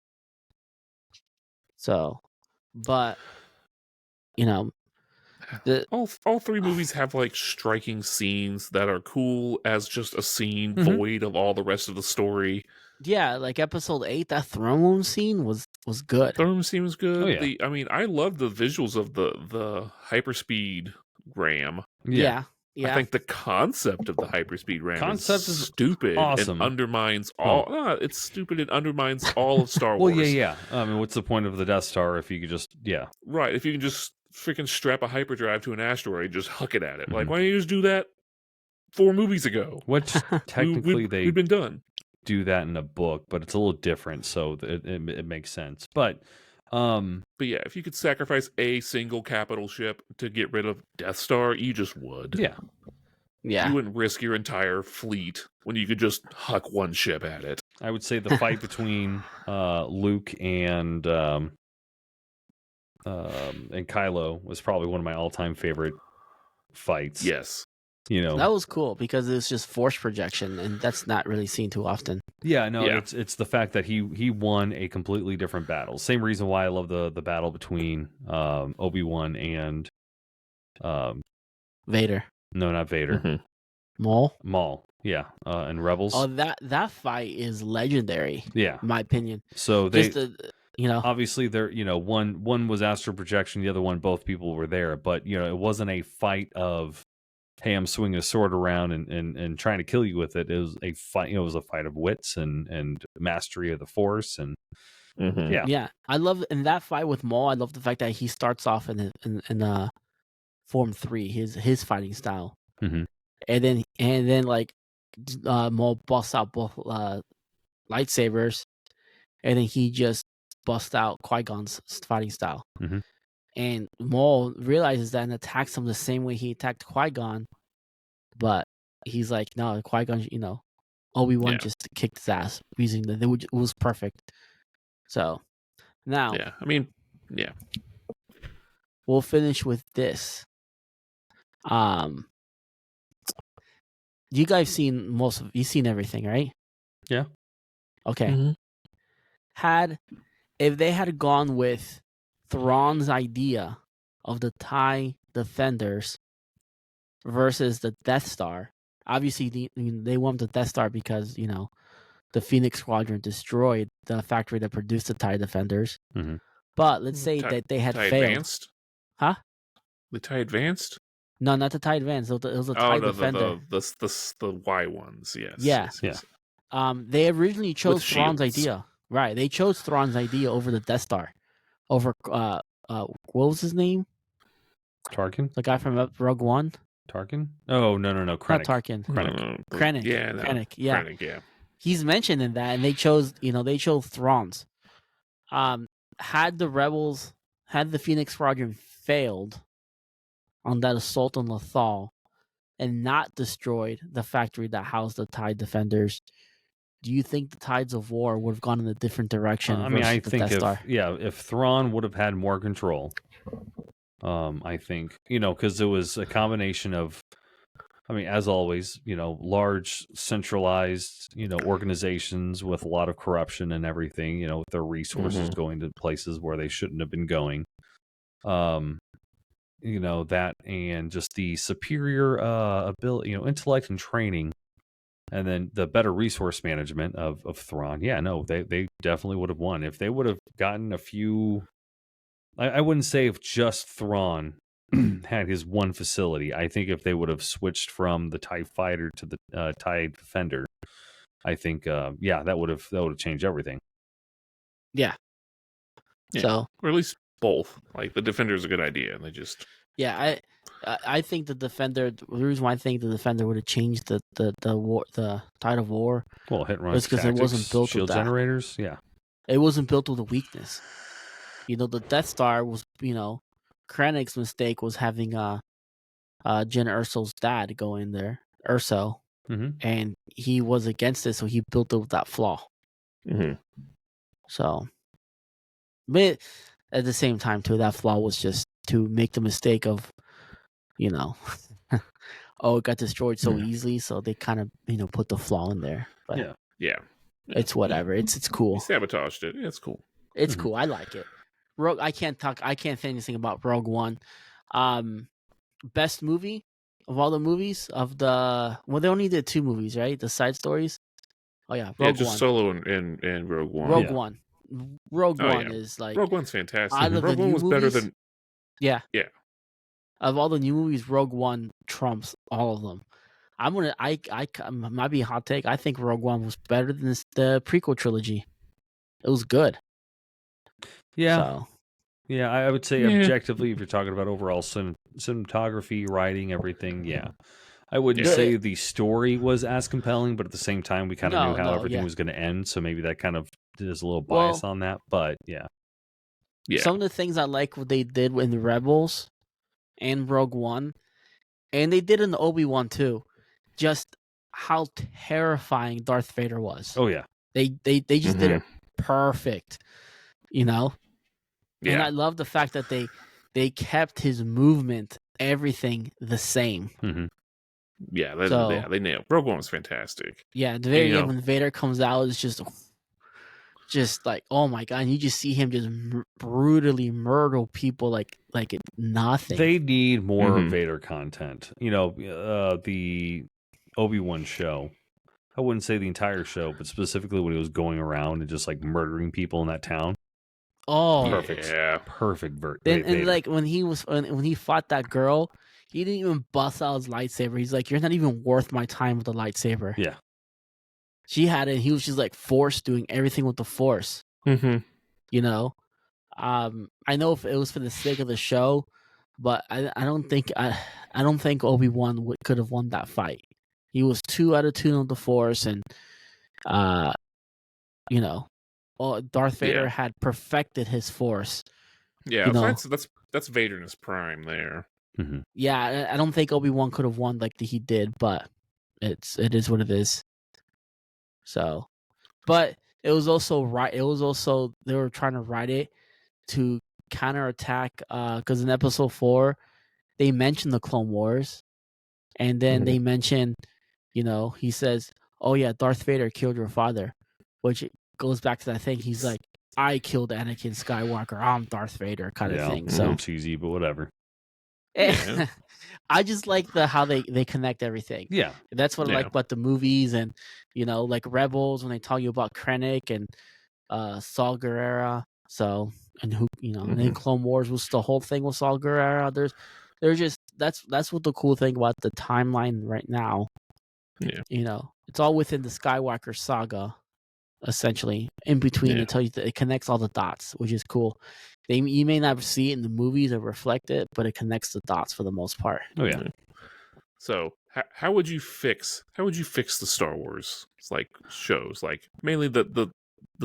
So, but all 3 movies have like striking scenes that are cool as just a scene void of all the rest of the story. Yeah, like Episode 8, that throne room scene was good. Throne room scene was good. Oh, yeah. I love the visuals of the hyperspeed ram. Yeah. I think the concept of the hyperspeed ram is stupid. Awesome. And undermines all. It's stupid and undermines all of Star Wars. Well, yeah. I mean, what's the point of the Death Star if you could just right? If you can just freaking strap a hyperdrive to an asteroid, just huck it at it. Like, Mhm. why didn't you just do that 4 movies ago? Which technically we've been done. do that in a book, but it's a little different, so it makes sense. But yeah, if you could sacrifice a single capital ship to get rid of Death Star, you just would. yeah, You wouldn't risk your entire fleet when you could just huck one ship at it. I would say the fight between Luke and Kylo was probably one of my all-time favorite fights. Yes. That was cool because it's just force projection, and that's not really seen too often. Yeah, no, Yeah. it's the fact that he won a completely different battle. Same reason why I love the battle between Obi-Wan and Vader. No, not Vader. Mm-hmm. Maul. Yeah, and Rebels. Oh, that fight is legendary. Yeah, in my opinion. so they Just obviously they're one was astral projection, the other one both people were there, but it wasn't a fight of, hey, I'm swinging a sword around and trying to kill you with it. It was a fight. It was a fight of wits and mastery of the force. And Mm-hmm. yeah. I love in that fight with Maul. I love the fact that he starts off in Form 3, his fighting style, Mhm. and then like Maul busts out both lightsabers, and then he just busts out Qui-Gon's fighting style. Mhm. And Maul realizes that and attacks him the same way he attacked Qui-Gon. But he's like, no, Qui-Gon, Obi-Wan just kicked his ass using it was perfect. So now, Yeah, I mean, yeah. we'll finish with this. You guys seen you've seen everything, right? Yeah. Okay. Mm-hmm. If they had gone with Thrawn's idea of the TIE Defenders versus the Death Star, obviously they want the Death Star because the Phoenix Squadron destroyed the factory that produced the TIE Defenders. Mhm. But let's say that they had TIE failed. Advanced? Huh? The TIE Advanced? No, not the TIE Advanced. It was a TIE Defender. The Y ones, yes. Yeah. Yes. They originally chose Thrawn's shields. idea. Right. They chose Thrawn's idea over the Death Star. Over what was his name? Tarkin? The guy from Rogue One? Tarkin? Oh, no. Not Krennic. Tarkin. Krennic. Yeah, no. Krennic, yeah. Krennic, yeah. He's mentioned in that, and they chose Thrawn's. Had the Phoenix Squadron failed on that assault on Lothal and not destroyed the factory that housed the TIE Defenders, do you think the tides of war would have gone in a different direction? I think Death Star? if Thrawn would have had more control, I think, because it was a combination of, as always, large centralized, organizations with a lot of corruption and everything, with their resources going to places where they shouldn't have been going. That and just the superior ability, intellect and training, and then the better resource management of Thrawn. Yeah, no, they definitely would have won if they would have gotten a few. I wouldn't say if just Thrawn had his one facility. I think if they would have switched from the TIE Fighter to the TIE Defender, I think that would have changed everything. Yeah. So, or at least both. Like the Defender is a good idea, and they just I think the Defender. The reason why I think the Defender would have changed the tide of war. Well, hit run was because it wasn't built shield with that. generators. Yeah, it wasn't built with a weakness. The Death Star was. Krennic's mistake was having Jen Erso's dad go in there, Erso, and he was against it, so he built it with that flaw. Mm-hmm. So, but at the same time, too, that flaw was just to make the mistake of, it got destroyed so easily, so they kind of, put the flaw in there. But yeah, it's whatever. It's cool. He sabotaged it. Yeah, it's cool. It's cool. I like it. I can't say anything about Rogue One. Best movie of all the movies of the. Well, they only did 2 movies, right? The side stories. Oh yeah, Rogue just One. Solo and Rogue One. Rogue One. Rogue One is like Rogue One's fantastic. Rogue One was better than. Yeah. Of all the new movies, Rogue One trumps all of them. I might be a hot take. I think Rogue One was better than the prequel trilogy. It was good. Yeah. So, Yeah, I would say Yeah. objectively, if you're talking about overall cinematography, writing, everything, yeah. I wouldn't Yeah. say the story was as compelling, but at the same time, we kind of knew how everything yeah. was going to end, so maybe that kind of is a little Well, bias on that. But yeah, some of the things I like what they did in the Rebels and Rogue One, and they did in the Obi-Wan too, just how terrifying Darth Vader was. oh yeah, They just did it perfect, you know. Yeah. And I love the fact that they kept his movement, everything the same. hmm Yeah, So they nailed. Rogue One was fantastic. yeah, the very You end know, when Vader comes out, it's just like, oh my god, and you just see him just brutally murder people like it nothing. they need more Mhm. Vader content. The Obi-Wan show. I wouldn't say the entire show, but specifically when he was going around and just like murdering people in that town. Oh, Perfect. Yeah. Perfect and Vader. like when he fought that girl, he didn't even bust out his lightsaber. He's like, you're not even worth my time with the lightsaber. Yeah. She had it. And he was just like Force doing everything with the Force. Mm-hmm. You know, I know if it was for the sake of the show, but I don't think Obi-Wan could have won that fight. He was 2 out of 2 on the Force, and you know, Darth Vader Yeah. had perfected his Force. Yeah. You know, That's Vader in his prime there. hmm yeah, I don't think Obi-Wan could have won like he did, but it is what it is. So, but it was also right. It was also they were trying to write it to counterattack because in episode 4 they mentioned the Clone Wars, and then they mention, he says, "Oh yeah, Darth Vader killed your father," which goes back to that thing. He's like, "I killed Anakin Skywalker. I'm Darth Vader," kind of Yeah, thing. a little cheesy, but whatever. Yeah. I just like how they connect everything. Yeah. That's what I like about the movies, and like Rebels when they tell you about Krennic and Saul Guerrera. So and who and then Clone Wars was the whole thing with Saul Guerrera. There's just that's what the cool thing about the timeline right now. Yeah. It's all within the Skywalker saga, essentially. In between, Yeah. it tells you it connects all the dots, which is cool. You may not see it in the movies or reflect it, but it connects the dots for the most part. Oh yeah. So how would you fix the Star Wars shows, like mainly the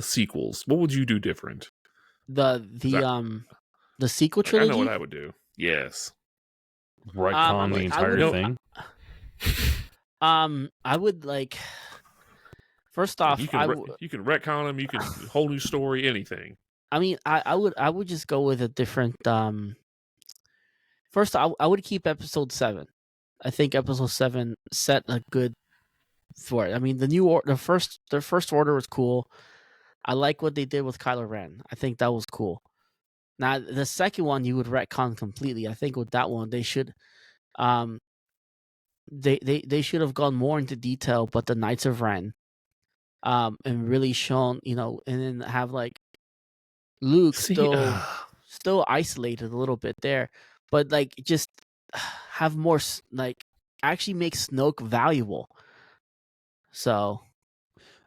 sequels? What would you do different? The sequel Like, I know what trilogy. I would do. Yes. Retcon the entire thing. I would like. First off, you can retcon them. You can whole new story, anything. I mean, I would just go with a different. First, I would keep episode 7. I think episode 7 set a good for it. I mean, the first order was cool. I like what they did with Kylo Ren. I think that was cool. Now the second one you would retcon completely. I think with that one they should, they should have gone more into detail, but the Knights of Ren, and really shown, and then have like Luke still isolated a little bit there, but like just have more like actually make Snoke valuable. So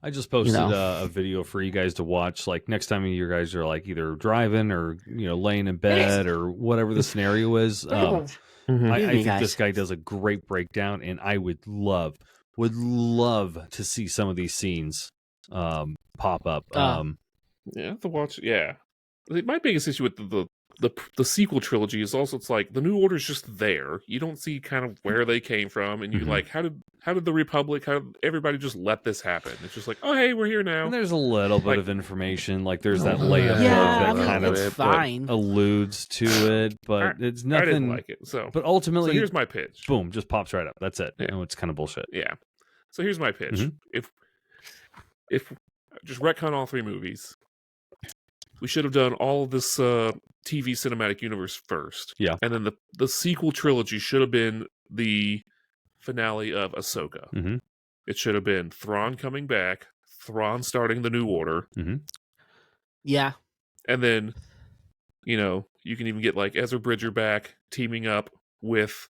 I just posted a video for you guys to watch. Like next time you guys are like either driving or laying in bed or whatever the scenario is. I think this guy does a great breakdown, and I would love to see some of these scenes pop up. Yeah, I have to watch. Yeah, my biggest issue with the sequel trilogy is also it's like the New Order's just there. You don't see kind of where they came from, and you like how did the Republic, how did everybody just let this happen? It's just like, oh hey, we're here now. And there's a little bit of information, like there's that Leia book that kind of alludes to it, but it's nothing. I didn't like it. But ultimately, here's my pitch. Boom, just pops right up. That's it. It's kind of bullshit. Yeah. So here's my pitch. If just retcon all 3 movies. We should have done all of this TV cinematic universe first. Yeah. And then the sequel trilogy should have been the finale of Ahsoka. It should have been Thrawn coming back, Thrawn starting the New Order. Yeah. And then, you can even get like Ezra Bridger back, teaming up with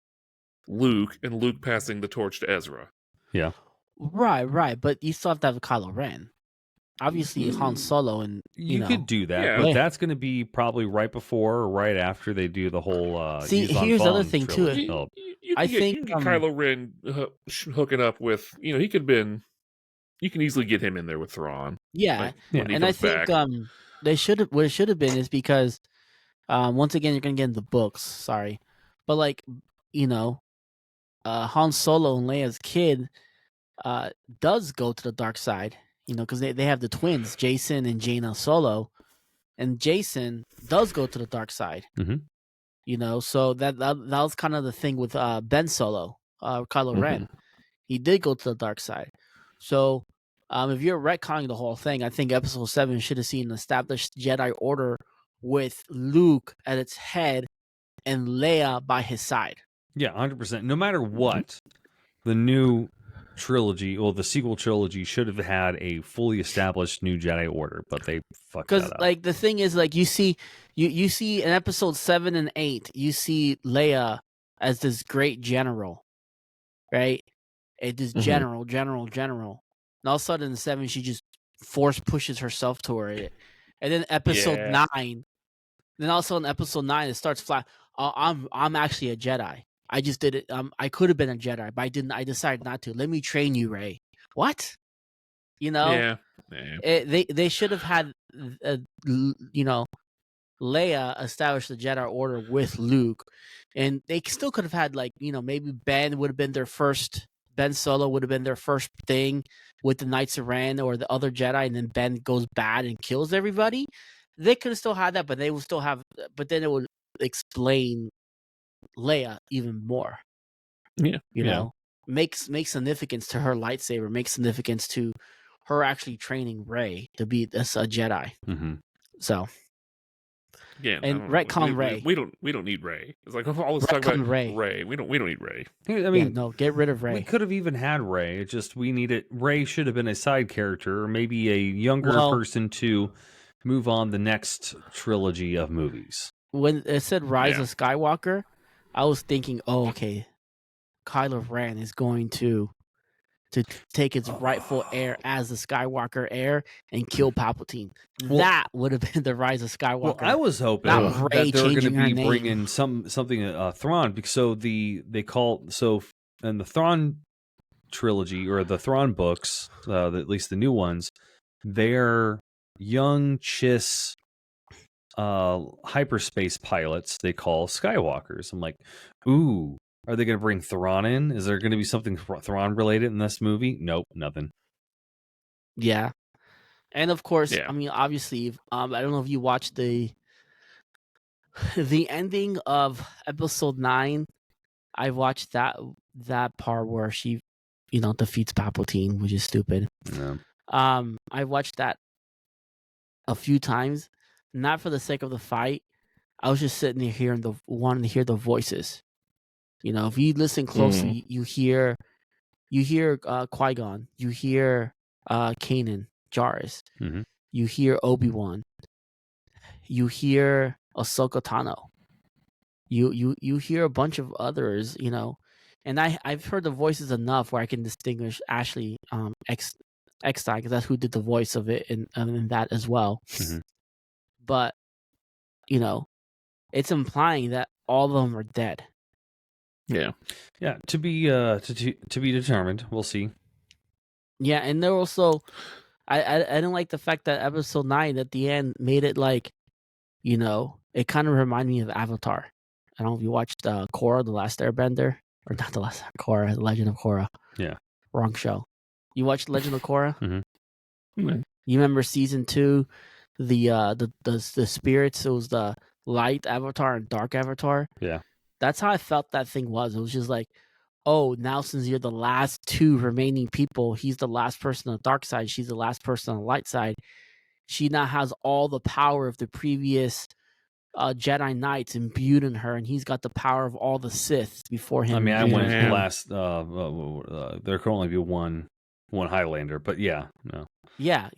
Luke, and Luke passing the torch to Ezra. Yeah. Right. But you still have to have Kylo Ren. obviously Han Solo and You could do that, Yeah. but that's going to be probably right before or right after they do the whole. See, Yuuzhan here's the other Vong thing, too. trilogy. You I can get, think, you can get Kylo Ren hooking up with, he could have been. You can easily get him in there with Thrawn. yeah, when he and I comes think back. they should have. What it should have been is because once again you're gonna get in the books. Sorry, but like Han Solo and Leia's kid does go to the dark side. Because they have the twins, Jason and Jaina Solo, and Jason does go to the dark side. Mhm. So that was kind of the thing with Ben Solo, Kylo Ren. He did go to the dark side. So if you're retconning the whole thing, I think Episode 7 should have seen an established Jedi Order with Luke at its head and Leia by his side. Yeah, 100%. No matter what, the new trilogy, or the sequel trilogy, should have had a fully established new Jedi Order, but they fucked that Because up. like the thing is, like you see in Episode 7 and 8, you see Leia as this great general, right? This general. And all of a sudden in 7, she just force pushes herself toward it. And then Episode 9, then also in Episode 9, it starts flat. I'm actually a Jedi. I just did it. I could have been a Jedi, but I didn't. I decided not to. Let me train you, Rey. What? Yeah. They should have had, Leia establish the Jedi Order with Luke, and they still could have had maybe Ben would have been their first. Ben Solo would have been their first thing with the Knights of Ren or the other Jedi, and then Ben goes bad and kills everybody. They could have still had that, but they would still have. But then it would explain Leia even more. Yeah. Makes significance to her lightsaber. Makes significance to her actually training Rey to be a Jedi. So. Again, and retcon Rey. We don't need Rey. It's like all this talk about Rey. We don't need Rey. I mean, no, get rid of Rey. We could have even had Rey. It just we needed Rey should have been a side character, or maybe a younger person to move on the next trilogy of movies. When it said Rise of Skywalker, I was thinking, oh, okay, Kylo Ren is going to take its rightful heir as the Skywalker heir and kill Palpatine. That would have been the Rise of Skywalker. Well, I was hoping that they were going to be bringing something Thrawn, because they call in the Thrawn trilogy or the Thrawn books, at least the new ones, they're young Chiss hyperspace pilots they call Skywalkers. I'm like, ooh. Are they going to bring Thrawn in? Is there going to be something Thrawn related in this movie? Nope, nothing. Yeah, and of course, I mean, obviously, I don't know if you watched the ending of Episode 9. I watched that part where she, defeats Palpatine, which is stupid. Yeah. I watched that a few times, not for the sake of the fight. I was just sitting there wanting to hear the voices. If you listen closely, you hear Qui-Gon, you hear Kanan Jarrus, you hear Obi-Wan, you hear Ahsoka Tano, you hear a bunch of others, and I've heard the voices enough where I can distinguish Ashley Eckstein, because that's who did the voice of it in that as well. But it's implying that all of them are dead. Yeah. To be determined. We'll see. Yeah, and they're also, I didn't like the fact that Episode 9 at the end made it like, it kind of reminded me of Avatar. I don't know if you watched Korra, The Last Airbender, or not The Last Korra, The Legend of Korra. Yeah. Wrong show. You watched Legend of Korra? Mm-hmm. You remember season 2, the spirits? It was the light Avatar and dark Avatar. Yeah. That's how I felt that thing was. It was just like, oh, now since you're the last 2 remaining people, he's the last person on the dark side, she's the last person on the light side. She now has all the power of the previous Jedi Knights imbued in her, and he's got the power of all the Sith before him. I mean, I went last. There could only be one Highlander, but yeah, no. Yeah,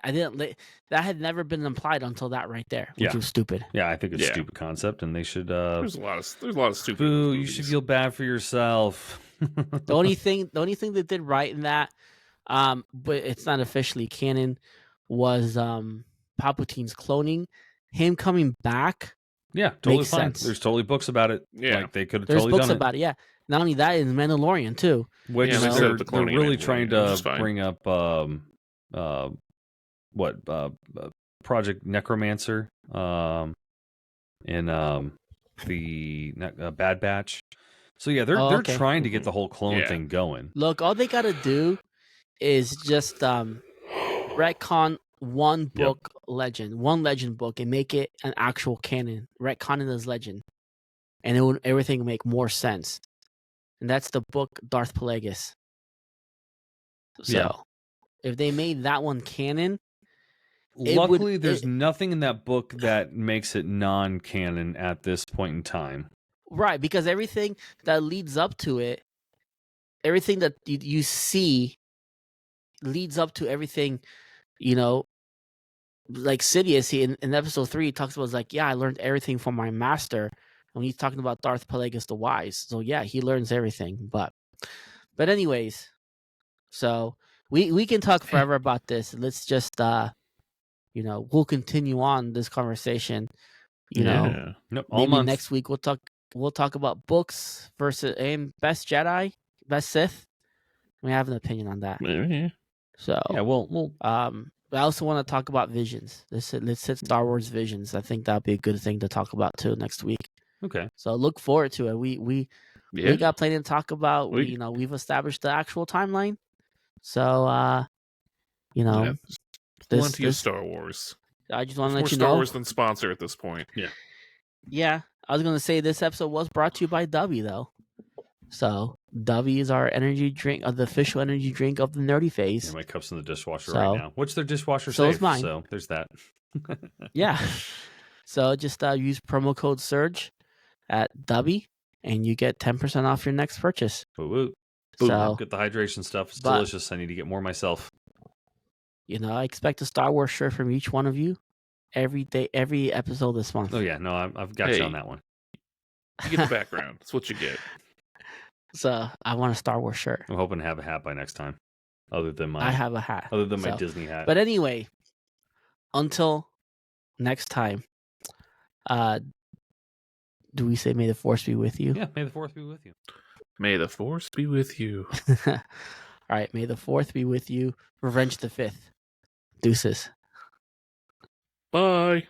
I didn't. That had never been implied until that right there, which was stupid. Yeah, I think it's a stupid concept, and they should. There's a lot of stupid. Boo! You should feel bad for yourself. The only thing they did right in that, but it's not officially canon, was Palpatine's cloning. Him coming back Yeah, totally makes fine. sense. There's totally books about it. Yeah. Like they could have There's totally books done about it. Yeah. Not only that, in Mandalorian too. Which Yeah, they set they're, up the they're cloning really in trying Mandalorian, which is to fine. bring up Project Necromancer in the Bad Batch. So yeah, they're okay. trying to get the whole clone Yeah. thing going. Look, all they gotta do is just retcon one book legend, one legend book, and make it an actual canon. Retcon it as legend, and everything will make more sense. And that's the book Darth Plagueis. So, Yeah. if they made that one canon, Luckily, there's nothing in that book that makes it non-canon at this point in time. right? Because everything that leads up to it, everything that you see leads up to everything, like Sidious, he in episode 3 he talks about like, yeah, I learned everything from my master. When he's talking about Darth Plagueis the Wise, so yeah, he learns everything. But anyways, so we can talk forever about this. Let's just we'll continue on this conversation. Nope, all Maybe month. next week we'll talk about books versus best Jedi, best Sith. We have an opinion on that. Maybe. So yeah, we'll I also want to talk about Visions. Let's hit Star Wars Visions. I think that'd be a good thing to talk about too next week. okay. So look forward to it. We got plenty to talk about. We've established the actual timeline. So plenty of Star Wars. I just want to More let you Star know. Wars than sponsor at this point. Yeah. Yeah, I was gonna say this episode was brought to you by Dovey though. So Dovey is our energy drink, the official energy drink of the nerdy phase. Yeah, my cup's in the dishwasher right now. Which they're dishwasher so safe, is mine. so there's that. Yeah. So just use promo code SURGE at Dovey, and you get 10% off your next purchase. Woo-woo. So get the hydration stuff. It's delicious. I need to get more myself. I expect a Star Wars shirt from each one of you every day, every episode this month. Oh yeah, no, I've got you on that one. You get the background. That's what you get. So I want a Star Wars shirt. I'm hoping to have a hat by next time. Other than my I have a hat. Other than my Disney hat. But anyway, until next time, do we say may the Force be with you? Yeah, may the Force be with you. May the Force be with you. All right, may the Fourth be with you. Revenge the Fifth. Deuces. Bye.